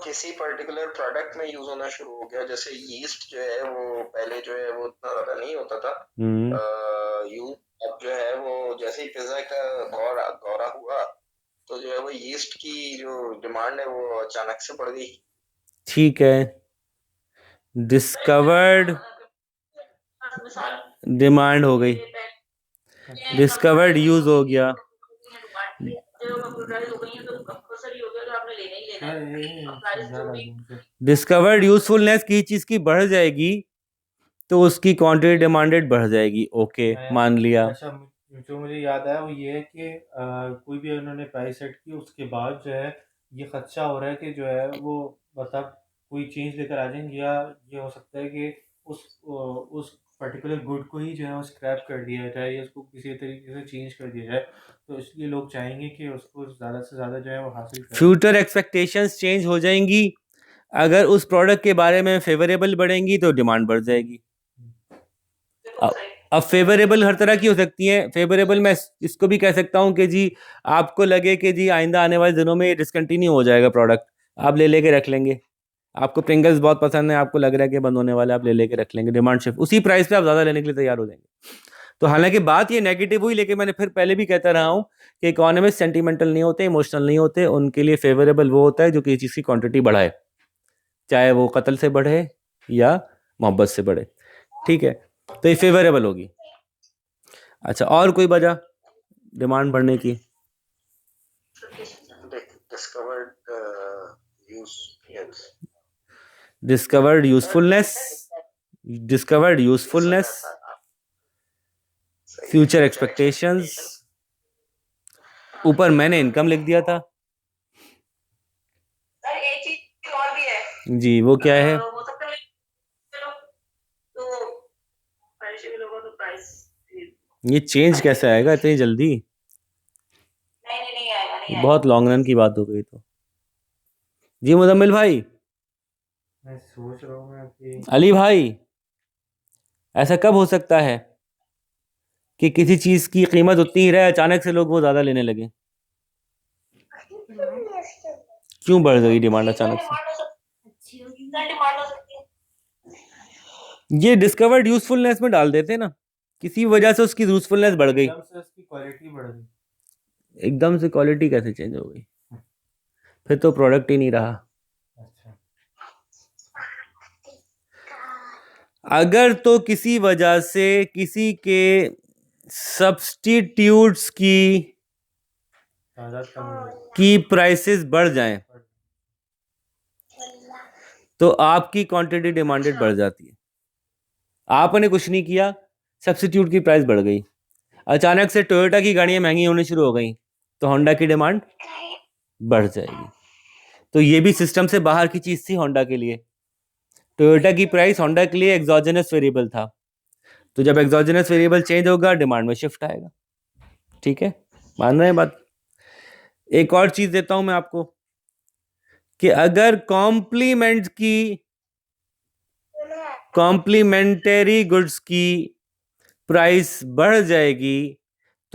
किसी पर्टिकुलर प्रोडक्ट में यूज होना शुरू हो गया। जैसे यीस्ट जो है वो पहले जो है वो उतना ज्यादा नहीं होता था यूज, अब जो है वो जैसे ही पिज्जा का दौरा हुआ तो जो है वो यीस्ट की जो डिमांड है वो अचानक से बढ़ गई। ठीक है, डिस्कवर्ड डिमांड हो गई, डिस्कवर्ड यूज हो गया, डिस्कवर्ड यूजफुलनेस की चीज की बढ़ जाएगी तो उसकी क्वांटिटी डिमांडेड बढ़ जाएगी। ओके, मान लिया। अच्छा, जो मुझे याद आया वो ये है कि कोई भी उन्होंने प्राइस सेट की, उसके बाद जो है ये खदशा हो रहा है कि जो है वो मतलब कोई चेंज लेकर आ जाएंगे, या ये हो सकता है कि उस पर्टिकुलर गुड को ही जो है वो स्क्रैप कर दिया जाए या उसको किसी तरीके से चेंज कर दिया जाए, तो इसलिए लोग चाहेंगे कि उसको ज़्यादा से ज़्यादा जो है वो हासिल करें। फ्यूचर एक्सपेक्टेशंस चेंज हो जाएंगी। अगर उस प्रोडक्ट के बारे में फेवरेबल बढ़ेंगी तो डिमांड बढ़ जाएगी। अब फेवरेबल हर तरह की हो सकती है। फेवरेबल मैं इसको भी कह सकता हूँ कि जी आपको लगे कि जी आइंदा आने वाले दिनों में ये डिसकंटिन्यू हो जाएगा प्रोडक्ट, आप ले लेके रख लेंगे। आपको प्रिंगल्स बहुत पसंद है, आपको लग रहा है कि बंद होने वाला है, आप ले लेके रख लेंगे, डिमांड शिफ्ट, उसी प्राइस पे आप ज़्यादा लेने के लिए तैयार हो जाएंगे। तो हालांकि बात ये नेगेटिव हुई, लेकिन मैंने फिर पहले भी कहता रहा हूँ कि इकोनॉमिस्ट सेंटिमेंटल नहीं होते, इमोशनल नहीं होते। उनके लिए फेवरेबल वो होता है जो किसी चीज़ की क्वांटिटी बढ़ाए, चाहे वो कत्ल से बढ़े या मोहब्बत से बढ़े। ठीक है, तो ये फेवरेबल होगी। अच्छा, और कोई वजह डिमांड बढ़ने की? Discovered usefulness, future expectations. ऊपर मैंने इनकम लिख दिया था। सर एक चीज और भी है जी, वो क्या है? हो सकता है तो पेरिशेबल होगा तो प्राइस ये चेंज कैसे आएगा इतनी जल्दी? नहीं आएगा, नहीं आएगा। बहुत लॉन्ग रन की बात हो गई तो। जी मुजम्मिल भाई, मैं सोच रहा हूँ कि अली भाई, ऐसा कब हो सकता है कि किसी चीज की कीमत उतनी ही रहे, अचानक से लोग वो ज्यादा लेने लगे? क्यों बढ़ गई डिमांड अचानक से? डिमांड हो सकती है। ये डिस्कवर्ड यूजफुलनेस में डाल देते ना, किसी वजह से उसकी यूजफुलनेस बढ़ गई, एकदम से उसकी क्वालिटी बढ़ गई। एकदम से क्वालिटी कैसे चेंज हो गई? फिर तो प्रोडक्ट ही नहीं रहा। अच्छा, अगर तो किसी वजह से किसी के सब्स्टिट्यूट्स तादाद कम हो गई। की प्राइसेस बढ़ जाएं तो आपकी क्वांटिटी डिमांडेड बढ़ जाती है। आपने कुछ नहीं किया, सब्स्टिट्यूट की प्राइस बढ़ गई, अचानक से टोयोटा की गाड़ियां महंगी होनी शुरू हो गई तो होंडा की डिमांड बढ़ जाएगी। तो ये भी सिस्टम से बाहर की चीज थी होंडा के लिए। टोयोटा की प्राइस होंडा के लिए एक्सोजेनस वेरिएबल था, तो जब एक्सोजेनस वेरिएबल चेंज होगा डिमांड में शिफ्ट आएगा। ठीक है, मान रहे हैं बात? एक और चीज देता हूं मैं आपको कि अगर कॉम्प्लीमेंटरी गुड्स की प्राइस बढ़ जाएगी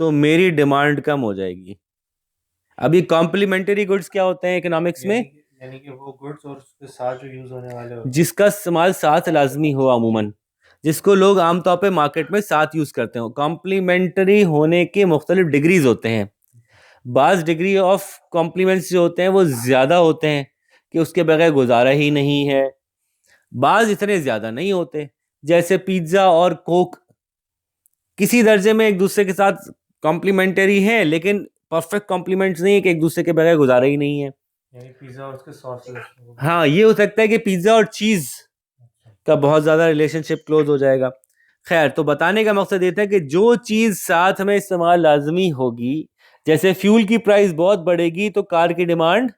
तो मेरी डिमांड कम हो जाएगी। अभी कॉम्प्लीमेंटरी गुड्स क्या होते हैं इकोनॉमिक्स में? यानी कि वो गुड्स और उसके साथ जो यूज होने वाले होते हैं, जिसका इस्तेमाल साथ लाजमी हो, अमूमन जिसको लोग आमतौर पे मार्केट में साथ यूज करते हो। कॉम्प्लीमेंटरी होने के मुख्तलिफ डिग्रीज होते हैं। बाज डिग्री ऑफ कॉम्प्लीमेंट्स जो होते हैं वो ज्यादा होते हैं कि उसके बगैर गुजारा ही नहीं है, बाज इतने ज्यादा नहीं होते। जैसे पिज्जा और कोक किसी दर्जे में एक दूसरे के साथ कॉम्प्लीमेंटरी है, लेकिन परफेक्ट कॉम्प्लीमेंट्स नहीं है कि एक दूसरे के बगैर गुजारा ही नहीं है। यानी पिज्जा और उसके सॉसेस। हाँ, ये हो सकता है कि पिज्जा और चीज का बहुत ज्यादा रिलेशनशिप क्लोज हो जाएगा। खैर, तो बताने का मकसद ये था कि जो चीज साथ में इस्तेमाल लाजमी होगी, जैसे फ्यूल की प्राइस बहुत बढ़ेगी तो कार की डिमांड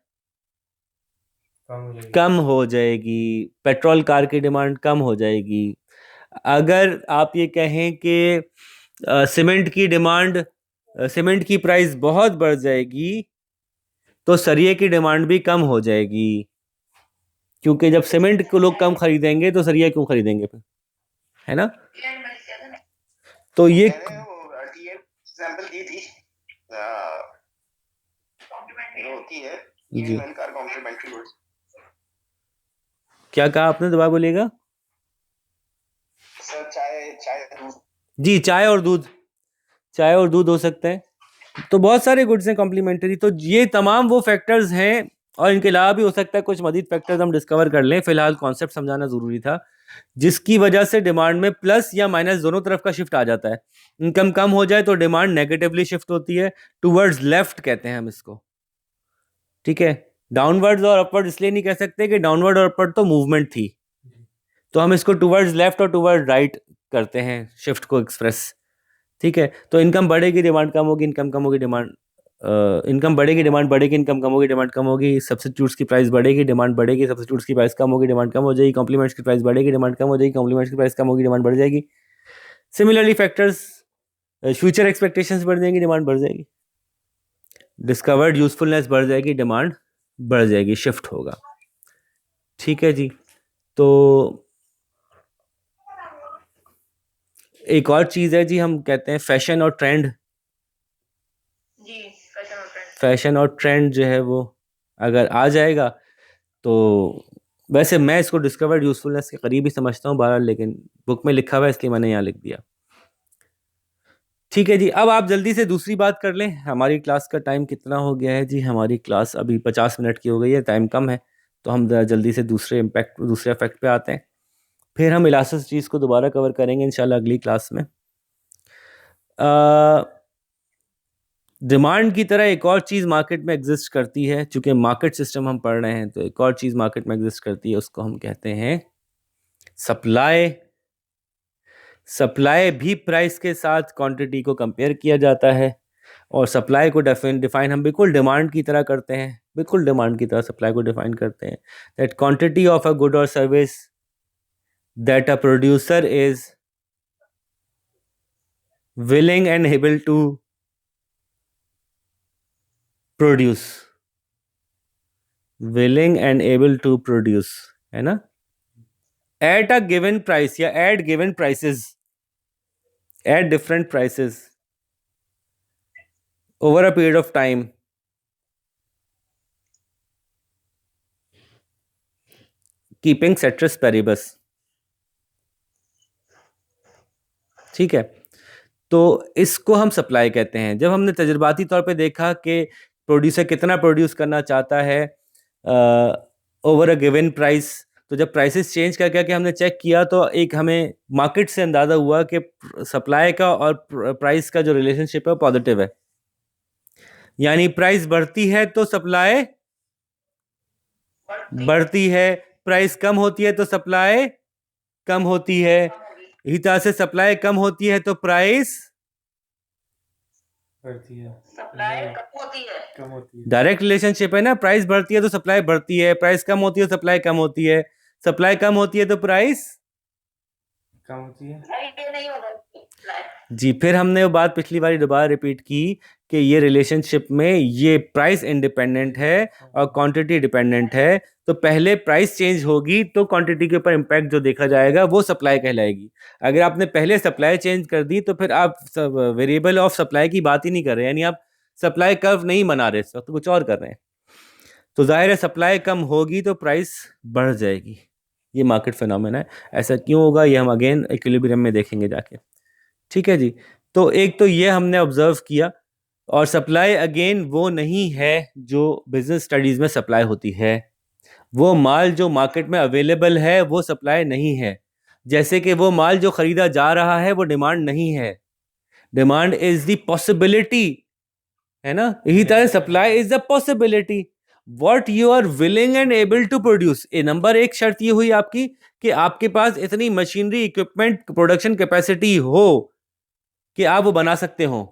कम हो जाएगी, पेट्रोल कार की डिमांड कम हो जाएगी। अगर आप ये कहें कि सीमेंट की प्राइस बहुत बढ़ जाएगी तो सरिये की डिमांड भी कम हो जाएगी, क्योंकि जब सीमेंट को लोग कम खरीदेंगे तो सरिया क्यों खरीदेंगे फिर, है ना? तो ये एग्जांपल दी थी होती है जी, कार कॉम्प्लीमेंट्री गुड्स। क्या कहा आपने, दोबारा बोलिएगा? सर चाय दूध। जी, चाय और दूध हो सकता है। तो बहुत सारे गुड्स हैं कॉम्प्लीमेंटरी। तो ये तमाम वो फैक्टर्स हैं, और इनके अलावा भी हो सकता है कुछ मजीद फैक्टर्स हम डिस्कवर कर लें। फिलहाल कॉन्सेप्ट समझाना जरूरी था, जिसकी वजह से डिमांड में प्लस या माइनस दोनों तरफ का शिफ्ट आ जाता है। इनकम कम हो जाए तो डिमांड नेगेटिवली शिफ्ट होती है, टूवर्ड्स लेफ्ट कहते हैं हम इसको। ठीक है, डाउनवर्ड्स और अपवर्ड इसलिए नहीं कह सकते कि डाउनवर्ड और अपवर्ड तो मूवमेंट थी, तो हम इसको टूवर्ड्स लेफ्ट और टूवर्ड राइट करते हैं शिफ्ट को एक्सप्रेस। ठीक है, तो इनकम बढ़ेगी डिमांड कम होगी, इनकम कम होगी डिमांड इनकम बढ़ेगी डिमांड बढ़ेगी, इनकम कम होगी डिमांड कम होगी। सब्स्टिट्यूट्स की प्राइस बढ़ेगी, डिमांड बढ़ेगी, सब्स्टिट्यूट्स की प्राइस कम होगी, डिमांड कम हो जाएगी। कॉम्प्लीमेंट्स की प्राइस बढ़ेगी, डिमांड कम हो जाएगी, कॉम्प्लीमेंट्स की प्राइस कम होगी, डिमांड बढ़ जाएगी। सिमिलरली फैक्टर्स, फ्यूचर एक्सपेक्टेशंस बढ़ जाएंगी, डिमांड बढ़ जाएगी, डिस्कवर्ड यूजफुलनेस बढ़ जाएगी, डिमांड बढ़ जाएगी, शिफ्ट होगा। ठीक है जी। तो एक और चीज़ है जी, हम कहते हैं फैशन और ट्रेंड। जी, फैशन और ट्रेंड। फैशन और ट्रेंड जो है वो अगर आ जाएगा तो, वैसे मैं इसको डिस्कवर्ड यूजफुलनेस के करीब ही समझता हूँ बहरहाल, लेकिन बुक में लिखा हुआ है इसलिए मैंने यहाँ लिख दिया। ठीक है जी, अब आप जल्दी से दूसरी बात कर लें। हमारी क्लास का टाइम कितना हो गया है जी? हमारी क्लास अभी 50 मिनट की हो गई है, टाइम कम है, तो हम जल्दी से दूसरे इफेक्ट पे आते हैं, फिर हम इलास्टिसिटीज़ को दोबारा कवर करेंगे इंशाल्लाह अगली क्लास में। डिमांड की तरह एक और चीज़ मार्केट में एग्जिस्ट करती है, चूंकि मार्केट सिस्टम हम पढ़ रहे हैं, तो एक और चीज़ मार्केट में एग्जिस्ट करती है, उसको हम कहते हैं सप्लाई। सप्लाई भी प्राइस के साथ क्वांटिटी को कंपेयर किया जाता है, और सप्लाई को डिफाइन हम बिल्कुल डिमांड की तरह करते हैं, बिल्कुल डिमांड की तरह सप्लाई को डिफाइन करते हैं, that quantity of a good और service that a producer is willing and able to produce, willing and able to produce, है ना, at a given price या at given prices, at different prices over a period of time, keeping ceteris paribus। ठीक है, तो इसको हम supply कहते हैं। जब हमने तजुर्बाती तौर पे देखा कि प्रोड्यूसर कितना प्रोड्यूस करना चाहता है ओवर अ गिवन प्राइस, तो जब प्राइसेस चेंज करके हमने चेक किया तो एक हमें मार्केट से अंदाज़ा हुआ कि सप्लाई का और प्राइस का जो रिलेशनशिप है वो पॉजिटिव है, यानी प्राइस बढ़ती है तो सप्लाई बढ़ती है, प्राइस कम होती है तो सप्लाई कम होती है, इसी तरह से सप्लाई कम होती है तो प्राइस बढ़ती है, सप्लाई कम होती है। कम होती है। डायरेक्ट रिलेशनशिप है ना, प्राइस बढ़ती है तो सप्लाई बढ़ती है, प्राइस कम होती है तो सप्लाई कम होती है, सप्लाई कम होती है तो प्राइस कम होती है। ये नहीं होगा सप्लाई। जी, फिर हमने वो बात पिछली बार दोबारा रिपीट की कि ये रिलेशनशिप में ये प्राइस इंडिपेंडेंट है और क्वांटिटी डिपेंडेंट है, तो पहले प्राइस चेंज होगी तो क्वांटिटी के ऊपर इम्पैक्ट जो देखा जाएगा वो सप्लाई कहलाएगी। अगर आपने पहले सप्लाई चेंज कर दी तो फिर आप वेरिएबल ऑफ सप्लाई की बात ही नहीं कर रहे, यानी आप सप्लाई कर्व नहीं बना रहे, तो कुछ और कर रहे हैं, तो जाहिर है सप्लाई कम होगी तो प्राइस बढ़ जाएगी। ये मार्केट फिनोमेना है। ऐसा क्यों होगा ये हम अगेन इक्विलिब्रियम में देखेंगे जाके। ठीक है जी, तो एक तो ये हमने ऑब्जर्व किया, और सप्लाई अगेन वो नहीं है जो बिजनेस स्टडीज़ में सप्लाई होती है, वो माल जो मार्केट में अवेलेबल है वो सप्लाई नहीं है। जैसे कि वो माल जो ख़रीदा जा रहा है वो डिमांड नहीं है, डिमांड इज़ द पॉसिबिलिटी, है ना, यही तरह supply is the possibility what you are willing and able to produce. ए नंबर एक शर्त ये हुई आपकी कि आपके पास इतनी मशीनरी, इक्विपमेंट, प्रोडक्शन कैपेसिटी हो कि आप वो बना सकते हो,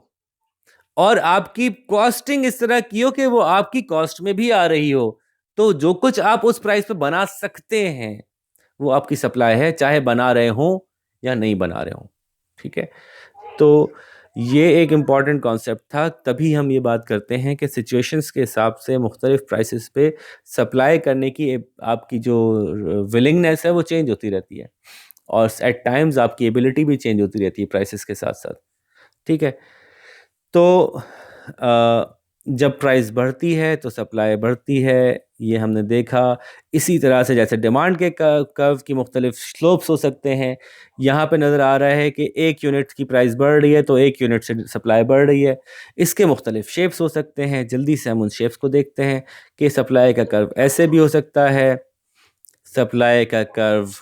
और आपकी कॉस्टिंग इस तरह की हो कि वो आपकी कॉस्ट में भी आ रही हो, तो जो कुछ आप उस प्राइस पे बना सकते हैं वो आपकी सप्लाई है, चाहे बना रहे हो या नहीं बना रहे हो। ठीक है, तो ये एक इम्पॉर्टेंट कॉन्सेप्ट था, तभी हम ये बात करते हैं कि सिचुएशंस के हिसाब से मुख्तलिफ प्राइसेस पे सप्लाई करने की आपकी जो विलिंगनेस है वो चेंज होती रहती है, और एट टाइम्स आपकी एबिलिटी भी चेंज होती रहती है प्राइसेस के साथ साथ। ठीक है, तो जब प्राइस बढ़ती है तो सप्लाई बढ़ती है, ये हमने देखा। इसी तरह से जैसे डिमांड के कर्व की मुख्तलिफ स्लोप्स हो सकते हैं, यहाँ पे नज़र आ रहा है कि एक यूनिट की प्राइस बढ़ रही है तो एक यूनिट से सप्लाई बढ़ रही है। इसके मुख्तलिफ शेप्स हो सकते हैं, जल्दी से हम उन शेप्स को देखते हैं कि सप्लाई का कर्व ऐसे भी हो सकता है, सप्लाई का कर्व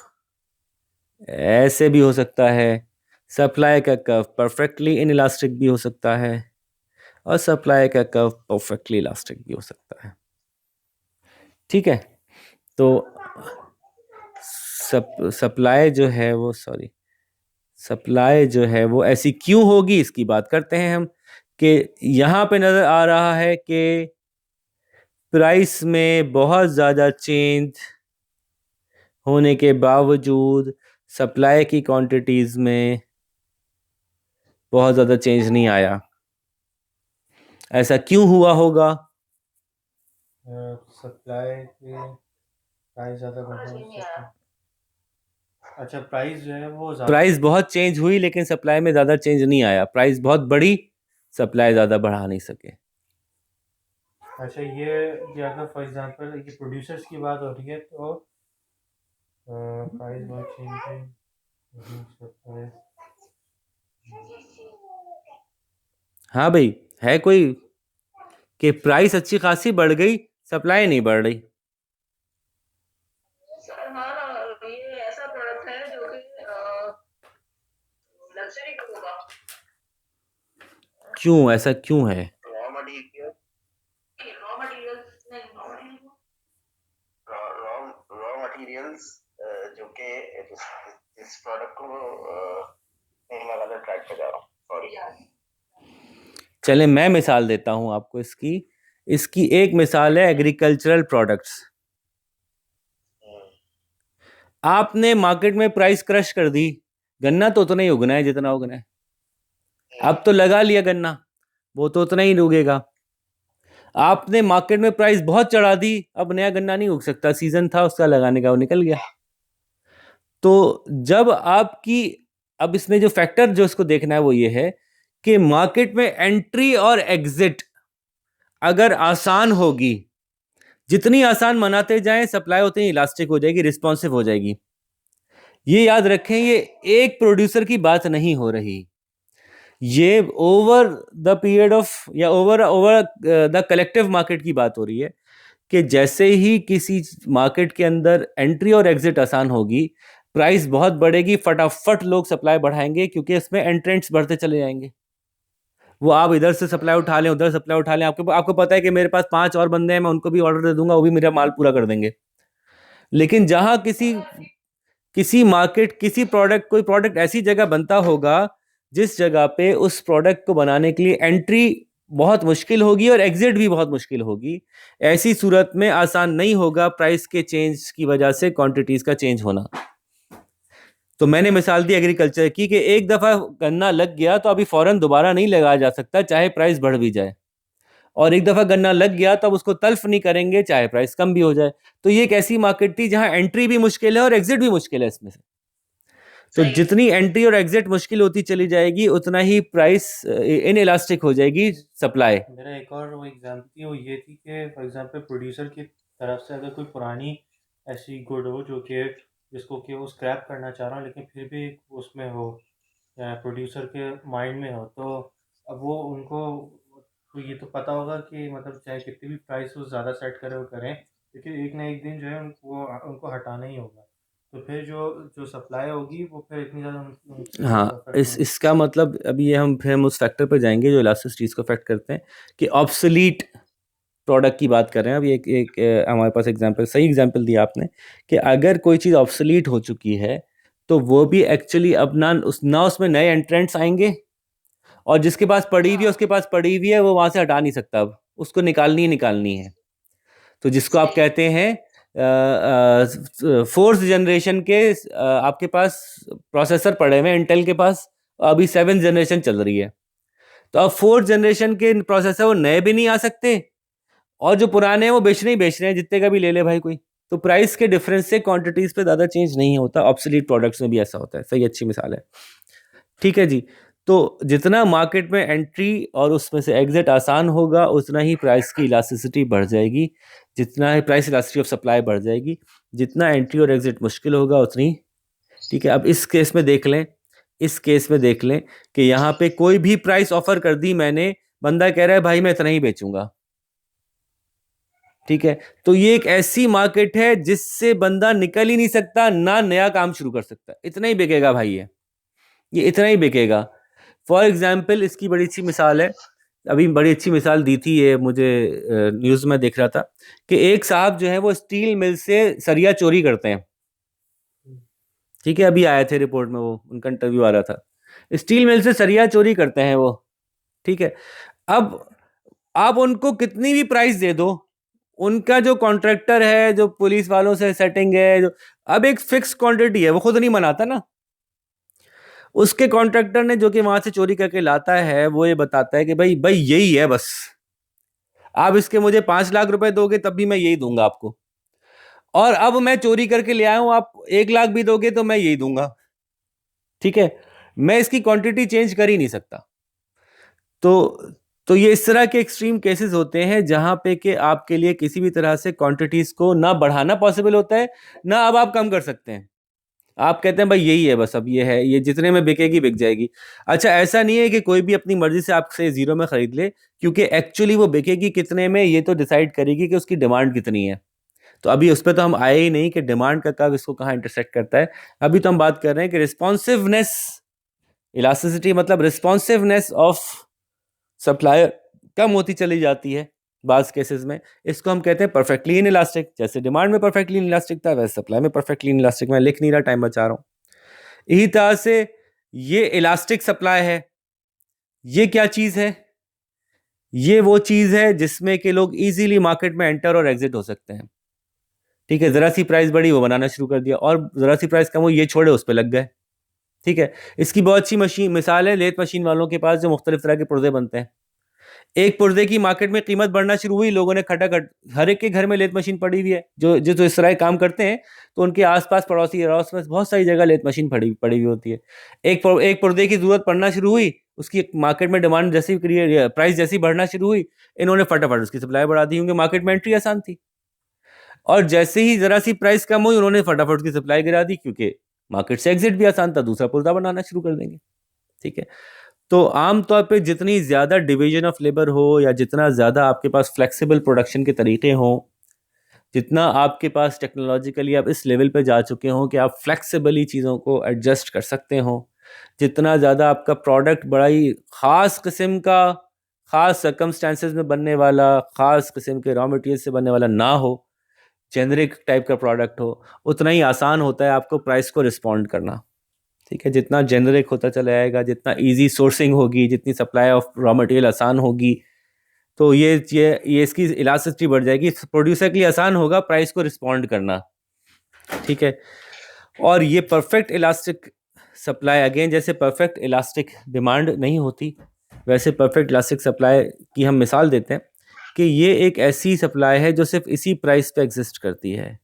ऐसे भी हो सकता है, सप्लाई का कर्व परफेक्टली इनइलास्टिक भी हो सकता है, और सप्लाई का कर्व परफेक्टली इलास्टिक भी हो सकता है। ठीक है, तो सप्लाई जो है वो सप्लाई जो है वो ऐसी क्यों होगी, इसकी बात करते हैं हम, कि यहाँ पे नज़र आ रहा है कि प्राइस में बहुत ज़्यादा चेंज होने के बावजूद सप्लाई की क्वांटिटीज़ में बहुत ज़्यादा चेंज नहीं आया। ऐसा क्यों हुआ होगा? सप्लाई के प्राइस ज़्यादा बढ़ा। अच्छा, प्राइस जो है वो प्राइस बहुत चेंज हुई लेकिन सप्लाई में ज़्यादा चेंज नहीं आया। प्राइस बहुत बढ़ी, सप्लाई ज़्यादा बढ़ा नहीं सके। अच्छा, ये अगर फॉर एग्जांपल ये प्रोड्यूसर्स की बात हो रही है तो प्राइस बहुत चेंज है। हाँ भाई, है कोई कि प्राइस अच्छी खासी बढ़ गई, सप्लाई नहीं बढ़ रही? सर हाँ, ये ऐसा प्रोडक्ट है जो कि लग्जरी होगा। क्यों, ऐसा क्यों है? रॉ मटेरियल रॉ मटेरियल्स जो कि इस प्रोडक्ट को मैं गलत ट्रैक पे जा रहा हूँ, सॉरी। चले मैं मिसाल देता हूँ आपको इसकी। इसकी एक मिसाल है एग्रीकल्चरल प्रोडक्ट्स। आपने मार्केट में प्राइस क्रश कर दी, गन्ना तो उतना ही उगना है जितना उगना है। अब तो लगा लिया गन्ना, वो तो उतना ही उगेगा। आपने मार्केट में प्राइस बहुत चढ़ा दी, अब नया गन्ना नहीं उग सकता, सीजन था उसका लगाने का, वो निकल गया। तो जब आपकी, अब इसमें जो फैक्टर जो इसको देखना है वो ये है कि मार्केट में एंट्री और एग्जिट अगर आसान होगी, जितनी आसान बनाते जाएं सप्लाई उतनी इलास्टिक हो जाएगी, रिस्पॉन्सिव हो जाएगी। ये याद रखें, ये एक प्रोड्यूसर की बात नहीं हो रही, ये ओवर द पीरियड ऑफ या ओवर द कलेक्टिव मार्केट की बात हो रही है कि जैसे ही किसी मार्केट के अंदर एंट्री और एग्जिट आसान होगी, प्राइस बहुत बढ़ेगी, फटाफट लोग सप्लाई बढ़ाएंगे क्योंकि इसमें एंट्रेंट्स बढ़ते चले जाएंगे। वो आप इधर से सप्लाई उठा लें, उधर सप्लाई उठा लें, आपको पता है कि मेरे पास 5 और बंदे हैं, मैं उनको भी ऑर्डर दे दूंगा, वो भी मेरा माल पूरा कर देंगे। लेकिन जहां किसी मार्केट, किसी प्रोडक्ट, कोई प्रोडक्ट ऐसी जगह बनता होगा जिस जगह पे उस प्रोडक्ट को बनाने के लिए एंट्री बहुत मुश्किल होगी और एग्जिट भी बहुत मुश्किल होगी, ऐसी सूरत में आसान नहीं होगा प्राइस के चेंज की वजह से क्वांटिटीज का चेंज होना। तो मैंने मिसाल दी एग्रीकल्चर की कि एक दफा गन्ना लग गया तो अभी फौरन दोबारा नहीं लगाया जा सकता, चाहे प्राइस बढ़ भी जाए। और एक दफा गन्ना लग गया तो अब उसको तल्फ नहीं करेंगे चाहे प्राइस कम भी हो जाए। तो ये एक ऐसी मार्केट थी जहां एंट्री भी मुश्किल है और एग्जिट भी मुश्किल है इसमें से। तो जितनी एंट्री और एग्जिट मुश्किल होती चली जाएगी उतना ही प्राइस इन इलास्टिक हो जाएगी सप्लाई। मेरा एक और वो एग्जाम्पल थी, वो ये थी कि फॉर एग्जांपल प्रोड्यूसर की तरफ से अगर कोई पुरानी ऐसी गुड हो जो कि जिसको कि वो स्क्रैप करना चाह रहा हो लेकिन फिर भी उसमें हो या प्रोड्यूसर के माइंड में हो, तो अब वो उनको तो ये तो पता होगा कि मतलब चाहे कितनी भी प्राइस वो ज़्यादा सेट करे वो करें, लेकिन एक ना एक दिन जो है उनको हटाना ही होगा। तो फिर जो सप्लाई होगी वो फिर इतनी ज़्यादा हाँ, इसका मतलब अभी ये हम उस फैक्टर पर जाएंगे जो इलास्टिसिटी को अफेक्ट करते हैं कि ऑब्सोलीट प्रोडक्ट की बात कर रहे हैं। अभी एक हमारे पास एग्जांपल, सही एग्जांपल दिया आपने कि अगर कोई चीज़ ऑब्सोलीट हो चुकी है तो वो भी एक्चुअली अब ना उसमें नए एंट्रेंट्स आएंगे, और जिसके पास पड़ी हुई है उसके पास पड़ी हुई है, वो वहां से हटा नहीं सकता, अब उसको निकालनी है। तो जिसको आप कहते हैं फोर्थ जनरेशन के आपके पास प्रोसेसर पड़े हुए हैं इंटेल के पास, अभी 7th जनरेशन चल रही है। तो अब 4th जनरेशन के प्रोसेसर वो नए भी नहीं आ सकते और जो पुराने हैं वो बेच रहे हैं, जितने का भी ले ले भाई कोई। तो प्राइस के डिफरेंस से क्वांटिटीज पे ज़्यादा चेंज नहीं होता। ऑब्सोलीट प्रोडक्ट्स में भी ऐसा होता है। सही, अच्छी मिसाल है। ठीक है जी। तो जितना मार्केट में एंट्री और उसमें से एग्जिट आसान होगा उतना ही प्राइस की इलास्टिसिटी बढ़ जाएगी, जितना ही प्राइस इलास्टिसिटी ऑफ सप्लाई बढ़ जाएगी। जितना एंट्री और एग्जिट मुश्किल होगा उतनी। ठीक है, अब इस केस में देख लें कि यहाँ पे कोई भी प्राइस ऑफर कर दी मैंने, बंदा कह रहा है भाई मैं इतना ही बेचूंगा। ठीक है, तो ये एक ऐसी मार्केट है जिससे बंदा निकल ही नहीं सकता, ना नया काम शुरू कर सकता, इतना ही बिकेगा भाई, ये इतना ही बिकेगा। फॉर एग्जाम्पल इसकी बड़ी अच्छी मिसाल है, अभी बड़ी अच्छी मिसाल दी थी ये मुझे, न्यूज़ में देख रहा था कि एक साहब जो है वो स्टील मिल से सरिया चोरी करते हैं। ठीक है, अभी आए थे रिपोर्ट में, वो उनका इंटरव्यू आ रहा था। स्टील मिल से सरिया चोरी करते हैं वो। ठीक है, अब आप उनको कितनी भी प्राइस दे दो, उनका जो कॉन्ट्रैक्टर है, जो पुलिस वालों से सेटिंग है, जो अब एक फिक्स क्वांटिटी है, वो खुद नहीं बनाता ना, उसके कॉन्ट्रैक्टर ने जो कि वहां से चोरी करके लाता है वो ये बताता है कि भाई भाई यही है बस, आप इसके मुझे 5 लाख रुपए दोगे तब भी मैं यही दूंगा आपको, और अब मैं चोरी करके ले आया हूं, आप 1 लाख भी दोगे तो मैं यही दूंगा। ठीक है, मैं इसकी क्वांटिटी चेंज कर ही नहीं सकता। तो तो ये इस तरह के एक्सट्रीम केसेस होते हैं जहां पे कि आपके लिए किसी भी तरह से क्वांटिटीज को ना बढ़ाना पॉसिबल होता है, ना अब आप कम कर सकते हैं। आप कहते हैं भाई यही है बस, अब ये है, ये जितने में बिकेगी बिक जाएगी। अच्छा, ऐसा नहीं है कि कोई भी अपनी मर्जी से आपसे जीरो में खरीद ले, क्योंकि एक्चुअली वो बिकेगी कितने में ये तो डिसाइड करेगी कि उसकी डिमांड कितनी है। तो अभी उस पर तो हम आए ही नहीं कि डिमांड का कब इसको कहाँ इंटरसेक्ट करता है। अभी तो हम बात कर रहे हैं कि रिस्पॉन्सिवनेस, इलास्टिसिटी मतलब रिस्पॉन्सिवनेस ऑफ सप्लायर कम होती चली जाती है बाज केसेस में। इसको हम कहते हैं परफेक्टली इन इलास्टिक। जैसे डिमांड में परफेक्टली इन इलास्टिक था, वैसे सप्लाई में परफेक्टली इन इलास्टिक। मैं लिख नहीं रहा, टाइम बचा रहा हूँ। इसी तरह से ये इलास्टिक सप्लाई है। ये क्या चीज है? ये वो चीज है जिसमें कि लोग इजीली मार्केट में एंटर और एग्जिट हो सकते हैं। ठीक है, जरा सी प्राइस बढ़ी वो बनाना शुरू कर दिया, और जरा सी प्राइस कम हुई ये छोड़े उस पर लग गए। ठीक है, इसकी बहुत अच्छी मशीन मिसाल है लेथ मशीन वालों के पास जो मुख्तलिफ तरह के पुर्जे बनते हैं। एक पुर्जे की मार्केट में कीमत बढ़ना शुरू हुई, लोगों ने खटाखट, हर एक के घर में लेथ मशीन पड़ी हुई है, जो जो तो इस तरह काम करते हैं, तो उनके आसपास पड़ोसी अड़ोस में बहुत सारी जगह लेथ मशीन पड़ी पड़ी हुई होती है। एक पुर्जे की जरूरत पड़ना शुरू हुई, उसकी मार्केट में डिमांड जैसी प्राइस जैसी बढ़ना शुरू हुई, इन्होंने फटाफट उसकी सप्लाई बढ़ा दी, क्योंकि मार्केट में एंट्री आसान थी। और जैसे ही जरा सी प्राइस कम हुई, उन्होंने फटाफट उसकी सप्लाई गिरा दी, क्योंकि मार्केट से एग्जिट भी आसान था, दूसरा पुर्जा बनाना शुरू कर देंगे। ठीक है, तो आमतौर पे जितनी ज़्यादा डिवीजन ऑफ लेबर हो, या जितना ज़्यादा आपके पास फ्लेक्सिबल प्रोडक्शन के तरीके हों, जितना आपके पास टेक्नोलॉजिकली आप इस लेवल पे जा चुके हों कि आप फ्लेक्सिबली चीज़ों को एडजस्ट कर सकते हो, जितना ज़्यादा आपका प्रोडक्ट बड़ा ही ख़ास किस्म का, ख़ास सर्कमस्टांसेस में बनने वाला, ख़ास किस्म के रॉ मटेरियल से बनने वाला ना हो, जेनरिक टाइप का प्रोडक्ट हो, उतना ही आसान होता है आपको प्राइस को रिस्पॉन्ड करना। ठीक है, जितना जेनरिक होता चला जाएगा, जितना इजी सोर्सिंग होगी, जितनी सप्लाई ऑफ रॉ मटेरियल आसान होगी, तो ये इसकी इलास्टिसिटी बढ़ जाएगी। प्रोड्यूसर के लिए आसान होगा प्राइस को रिस्पॉन्ड करना। ठीक है, और ये परफेक्ट इलास्टिक सप्लाई, अगेन जैसे परफेक्ट इलास्टिक डिमांड नहीं होती, वैसे परफेक्ट इलास्टिक सप्लाई की हम मिसाल देते हैं कि ये एक ऐसी सप्लाई है जो सिर्फ इसी प्राइस पे एग्जिस्ट करती है।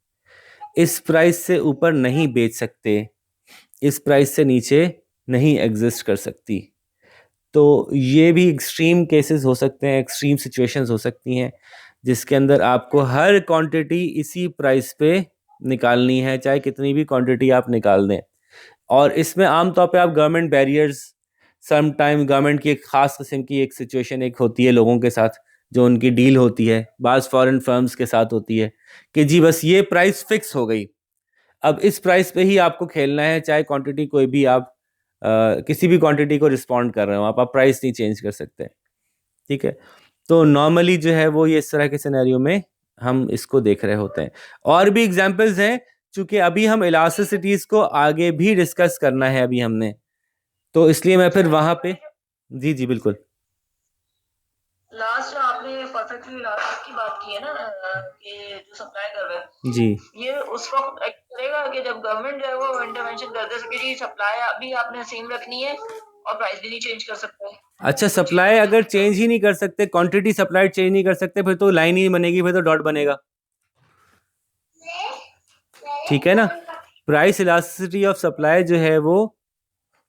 इस प्राइस से ऊपर नहीं बेच सकते, इस प्राइस से नीचे नहीं एग्जिस्ट कर सकती। तो ये भी एक्सट्रीम केसेस हो सकते हैं, एक्सट्रीम सिचुएशंस हो सकती हैं, जिसके अंदर आपको हर क्वांटिटी इसी प्राइस पे निकालनी है, चाहे कितनी भी क्वांटिटी आप निकाल दें। और इसमें आमतौर पे आप government barriers, some time government की एक ख़ास किस्म की एक सिचुएशन एक होती है लोगों के साथ, जो उनकी डील होती है बाज़ फॉरेन फर्म्स के साथ होती है कि जी बस ये प्राइस फिक्स हो गई, अब इस प्राइस पे ही आपको खेलना है, चाहे क्वांटिटी कोई भी आप किसी भी क्वांटिटी को रिस्पॉन्ड कर रहे हो, आप प्राइस नहीं चेंज कर सकते। ठीक है, तो नॉर्मली जो है वो ये इस तरह के सिनेरियो में हम इसको देख रहे होते हैं। और भी एग्जांपल्स हैं, चूंकि अभी हम इलास्टिसिटीज को आगे भी डिस्कस करना है अभी हमने, तो इसलिए मैं फिर वहां पे जी जी बिल्कुल। लास्ट आपने परफेक्टली इलास्टिक की बात की है ना, कि जो सप्लाई कर रहे हैं जी, ये उस वक्त एक्ट करेगा कि जब गवर्नमेंट जो है वो इंटरवेंशन कर दे सके जी सप्लाई अभी आपने सेम रखनी है और प्राइस भी नहीं चेंज कर सकते। अच्छा, सप्लाई अगर चेंज ही नहीं कर सकते, क्वांटिटी सप्लाई चेंज नहीं कर सकते, फिर तो लाइन ही नहीं बनेगी, फिर तो डॉट बनेगा। ठीक है ना, प्राइस इलास्टिसिटी ऑफ सप्लाई जो है वो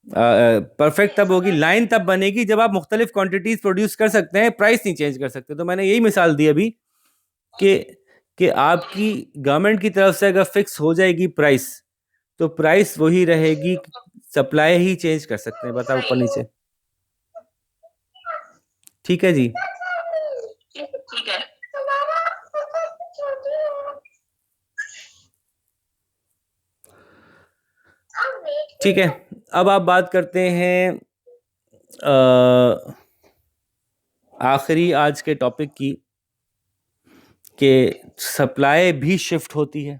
परफेक्ट तब होगी, लाइन तब बनेगी जब आप मुख्तलिफ क्वांटिटीज प्रोड्यूस कर सकते हैं, प्राइस नहीं चेंज कर सकते। तो मैंने यही मिसाल दी अभी कि आपकी गवर्नमेंट की तरफ से अगर फिक्स हो जाएगी प्राइस, तो प्राइस वही रहेगी, सप्लाई ही चेंज कर सकते हैं, बताओ ऊपर नीचे। ठीक है जी, ठीक है। ठीक है, अब आप बात करते हैं आखिरी आज के टॉपिक की, कि सप्लाई भी शिफ्ट होती है।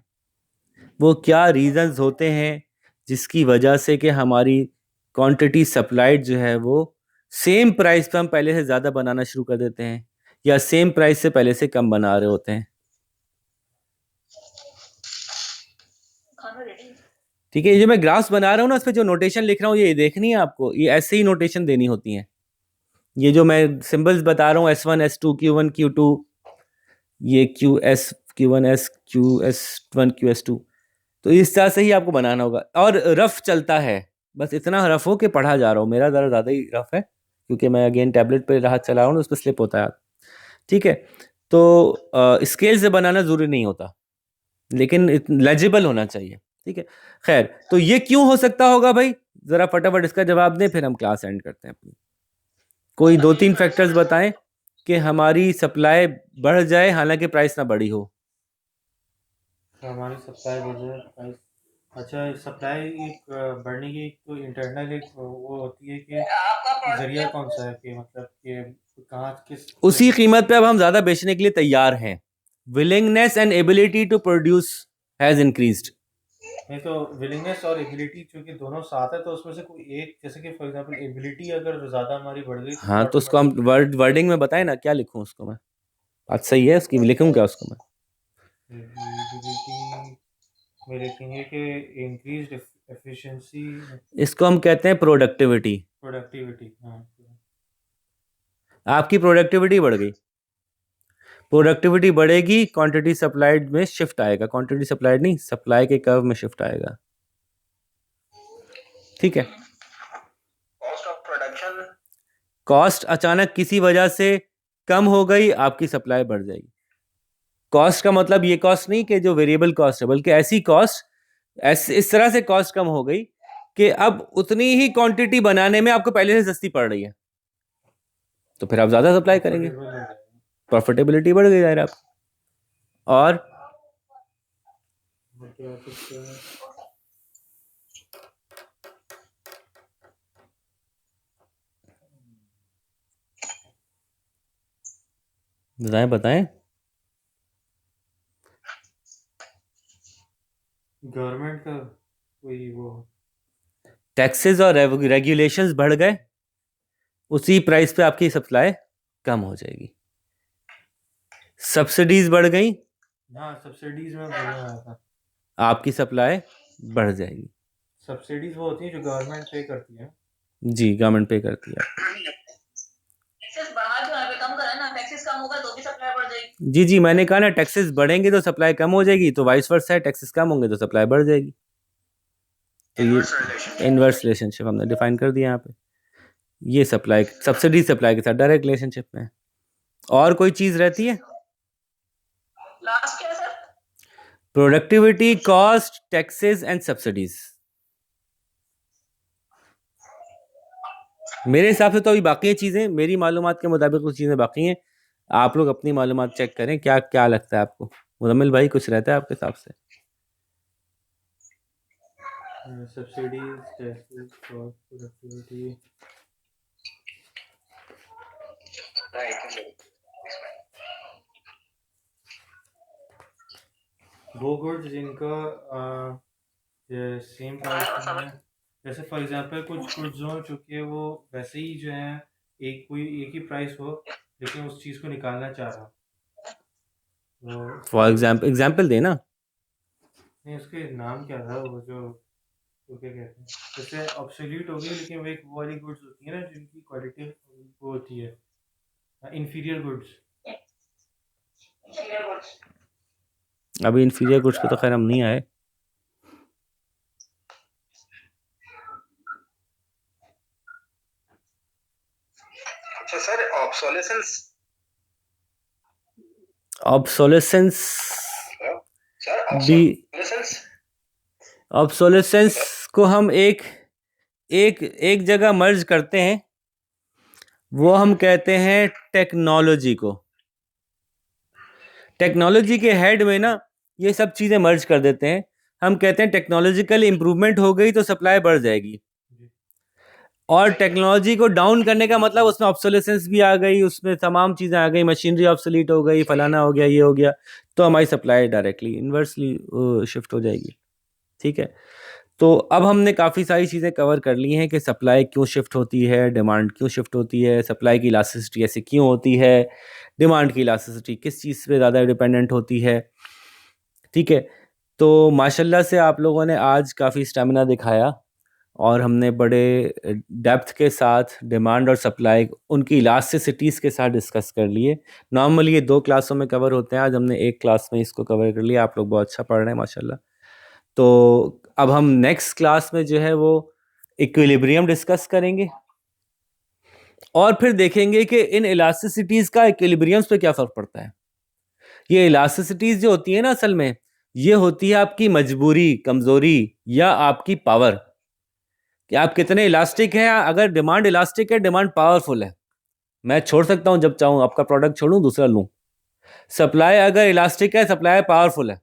वो क्या रीजंस होते हैं जिसकी वजह से कि हमारी क्वांटिटी सप्लाइड जो है वो सेम प्राइस पे हम पहले से ज़्यादा बनाना शुरू कर देते हैं, या सेम प्राइस से पहले से कम बना रहे होते हैं। खाना रेडी? ठीक है, ये जो मैं ग्राफ्स बना रहा हूँ ना, उस पर जो नोटेशन लिख रहा हूँ ये देखनी है आपको, ये ऐसे ही नोटेशन देनी होती है। ये जो मैं सिंबल्स बता रहा हूँ S1 S2 Q1 Q2, ये QS Q1 S QS1 QS2, तो इस तरह से ही आपको बनाना होगा। और रफ चलता है, बस इतना रफ हो कि पढ़ा जा रहा हो। मेरा ज़रा ज़्यादा ही रफ है क्योंकि मैं अगेन टैबलेट पे राहत चला रहा हूँ, उस पर स्लिप होता है। ठीक है, तो स्केल से बनाना ज़रूरी नहीं होता, लेकिन लेजिबल होना चाहिए। ठीक है, खैर, तो ये क्यों हो सकता होगा भाई, ज़रा फटाफट इसका जवाब दें, फिर हम क्लास एंड करते हैं अपनी। कोई 2-3 फैक्टर्स बताएं कि हमारी सप्लाई बढ़ जाए हालांकि प्राइस ना बढ़ी हो। हमारी सप्लाई बढ़ जाए, प्राइस, अच्छा सप्लाई एक बढ़ने की तो इंटरनल एक वो होती है कि जरिया कौन सा है, कि मतलब कि कहाँ किस उसी कीमत पे अब हम ज़्यादा बेचने के लिए तैयार हैं। Willingness and ability to produce has increased. नहीं तो विलिंगनेस और एबिलिटी चूंकि दोनों साथ है, तो उसमें से कोई एक, जैसे कि फॉर एग्जांपल एबिलिटी अगर ज़्यादा हमारी बढ़ गई तो हाँ, तो उसको हम वर्डिंग में बताएं ना, क्या लिखूं उसको मैं? बात सही है उसकी, लिखूं क्या उसको मैं? एबिलिटी में लिखेंगे कि इंक्रीज्ड एफिशिएंसी, इसको हम कहते हैं प्रोडक्टिविटी। प्रोडक्टिविटी, हाँ। आपकी प्रोडक्टिविटी बढ़ गई, प्रोडक्टिविटी बढ़ेगी, क्वांटिटी सप्लाइड में शिफ्ट आएगा, क्वांटिटी सप्लाइड नहीं, सप्लाई के कर्व में शिफ्ट आएगा। ठीक है, कॉस्ट ऑफ प्रोडक्शन, कॉस्ट अचानक किसी वजह से कम हो गई, आपकी सप्लाई बढ़ जाएगी। कॉस्ट का मतलब ये कॉस्ट नहीं कि जो वेरिएबल कॉस्ट है, बल्कि ऐसी कॉस्ट, इस तरह से कॉस्ट कम हो गई कि अब उतनी ही क्वांटिटी बनाने में आपको पहले से सस्ती पड़ रही है, तो फिर आप ज्यादा सप्लाई करेंगे, प्रॉफिटेबिलिटी बढ़ गई यार आप। और बताएं बताएं। गवर्नमेंट का कोई वो, टैक्सेस और रेगुलेशंस बढ़ गए, उसी प्राइस पे आपकी सप्लाई कम हो जाएगी। सब्सिडीज बढ़ गई, हाँ सब्सिडीज में बोलने आया था, आपकी सप्लाई बढ़ जाएगी। सब्सिडीज वो होती है जो गवर्नमेंट पे करती है। जी, गवर्नमेंट पे करती है। टैक्सेस बढ़ा के वहाँ पे कम करा ना, टैक्सेस कम होगा तो भी सप्लाई बढ़ जाएगी। जी जी, मैंने कहा ना, टैक्सेस बढ़ेंगे तो सप्लाई कम हो जाएगी, तो वाइस वर्सा है, टैक्सेस कम होंगे तो सप्लाई बढ़ जाएगी। तो ये इनवर्स रिलेशनशिप हमने डिफाइन कर दिया यहाँ पे। ये सप्लाई, सब्सिडी सप्लाई के साथ डायरेक्ट रिलेशनशिप में है। और कोई चीज रहती है? लास्ट क्या है sir? Productivity, cost, taxes and subsidies. मेरे हिसाब से तो अभी बाकी चीजें, मेरी मालूमात के मुताबिक कुछ चीजें बाकी हैं। आप लोग अपनी मालूमात चेक करें, क्या क्या लगता है आपको? मुजम्मिल भाई, कुछ रहता है आपके हिसाब से? सब्सिडीज, टैक्सेस, प्रोडक्टिविटी, वो गुड्स जिनका सेम प्राइस में है, जैसे फॉर एग्जांपल कुछ गुड्स हो चुके वो वैसे ही जो है एक ही प्राइस हो, लेकिन उस चीज़ को निकालना चाह रहा, तो फॉर एग्जाम्पल देना। नहीं उसके नाम क्या था वो जो, तो क्या कहते हैं, जैसे ऑब्सोल्यूट हो गई, लेकिन वो एक वो वाली गुड्स होती है ना जिनकी क्वालिटी वो होती है इंफीरियर गुड्स। अभी इन्फीरियर गुड्स पे तो खैर हम नहीं आए। अच्छा सर, ऑब्सोलेसेंस, ऑब्सोलेसेंस सर भी, ऑब्सोलेसेंस, ऑब्सोलेसेंस को हम एक एक एक जगह मर्ज करते हैं, वो हम कहते हैं टेक्नोलॉजी को। टेक्नोलॉजी के हेड में ना ये सब चीज़ें मर्ज कर देते हैं। हम कहते हैं टेक्नोलॉजिकल इंप्रूवमेंट हो गई तो सप्लाई बढ़ जाएगी, और टेक्नोलॉजी को डाउन करने का मतलब उसमें ऑब्सोलेसेंस भी आ गई, उसमें तमाम चीज़ें आ गई, मशीनरी ऑब्सोलीट हो गई, फलाना हो गया, ये हो गया, तो हमारी सप्लाई डायरेक्टली इन्वर्सली शिफ्ट हो जाएगी। ठीक है, तो अब हमने काफ़ी सारी चीज़ें कवर कर ली हैं कि सप्लाई क्यों शिफ्ट होती है, डिमांड क्यों शिफ्ट होती है, सप्लाई की इलास्टिसिटी ऐसे क्यों होती है, डिमांड की इलास्टिसिटी किस चीज़ पे ज़्यादा डिपेंडेंट होती है। ठीक है, तो माशाल्लाह से आप लोगों ने आज काफ़ी स्टेमिना दिखाया और हमने बड़े डेप्थ के साथ डिमांड और सप्लाई उनकी इलास्टिसिटीज़ के साथ डिस्कस कर लिए। नॉर्मली ये 2 क्लासों में कवर होते हैं, आज हमने 1 क्लास में इसको कवर कर लिया। आप लोग बहुत अच्छा पढ़ रहे हैं माशाल्लाह। तो अब हम नेक्स्ट क्लास में जो है वो इक्विलिब्रियम डिस्कस करेंगे और फिर देखेंगे कि इन इलास्टिसिटीज़ का इक्विलिब्रियम्स पे क्या फ़र्क पड़ता है। ये इलास्टिसिटीज़ जो होती है ना, असल में ये होती है आपकी मजबूरी, कमज़ोरी या आपकी पावर कि आप कितने इलास्टिक हैं। अगर डिमांड इलास्टिक है, डिमांड पावरफुल है, मैं छोड़ सकता हूं जब चाहूं, आपका प्रोडक्ट छोड़ूं दूसरा लूं। सप्लाई अगर इलास्टिक है, सप्लाई पावरफुल है,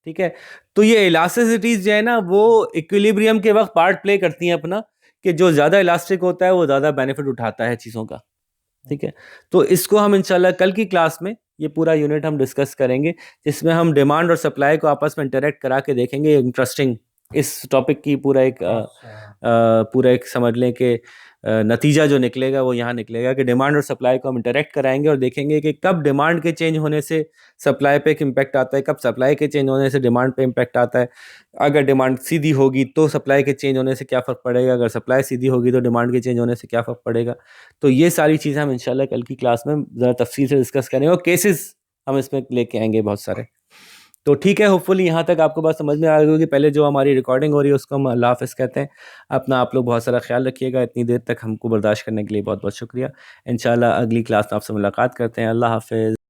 ठीक है। तो ये इलास्टिसिटीज जो है ना, वो इक्विलिब्रियम के वक्त पार्ट प्ले करती हैं अपना, कि जो ज़्यादा इलास्टिक होता है वो ज़्यादा बेनिफिट उठाता है चीज़ों का, ठीक है। तो इसको हम इंशाल्लाह कल की क्लास में ये पूरा यूनिट हम डिस्कस करेंगे, जिसमें हम डिमांड और सप्लाई को आपस में इंटरेक्ट करा के देखेंगे। इंटरेस्टिंग इस टॉपिक की पूरा एक समझ लें कि नतीजा जो निकलेगा वो यहाँ निकलेगा कि डिमांड और सप्लाई को हम इंटरेक्ट कराएंगे और देखेंगे कि कब डिमांड के चेंज होने से सप्लाई पे एक इम्पैक्ट आता है, कब सप्लाई के चेंज होने से डिमांड पे इम्पैक्ट आता है। अगर डिमांड सीधी होगी तो सप्लाई के चेंज होने से क्या फ़र्क पड़ेगा, अगर सप्लाई सीधी होगी तो डिमांड के चेंज होने से क्या फ़र्क पड़ेगा। तो ये सारी चीज़ें हम इंशाल्लाह कल की क्लास में ज़रा तफसील से डिस्कस करेंगे और केसेस हम इसमें लेके आएंगे बहुत सारे। तो ठीक है, होपफुली यहाँ तक आपको बात समझ में आ गई होगी। पहले जो हमारी रिकॉर्डिंग हो रही है उसको हम अल्लाह हाफ़िज़ कहते हैं। अपना आप लोग बहुत सारा ख्याल रखिएगा। इतनी देर तक हमको बर्दाश्त करने के लिए बहुत बहुत शुक्रिया। इंशाल्लाह अगली क्लास में आपसे मुलाकात करते हैं। अल्लाह हाफ़िज़।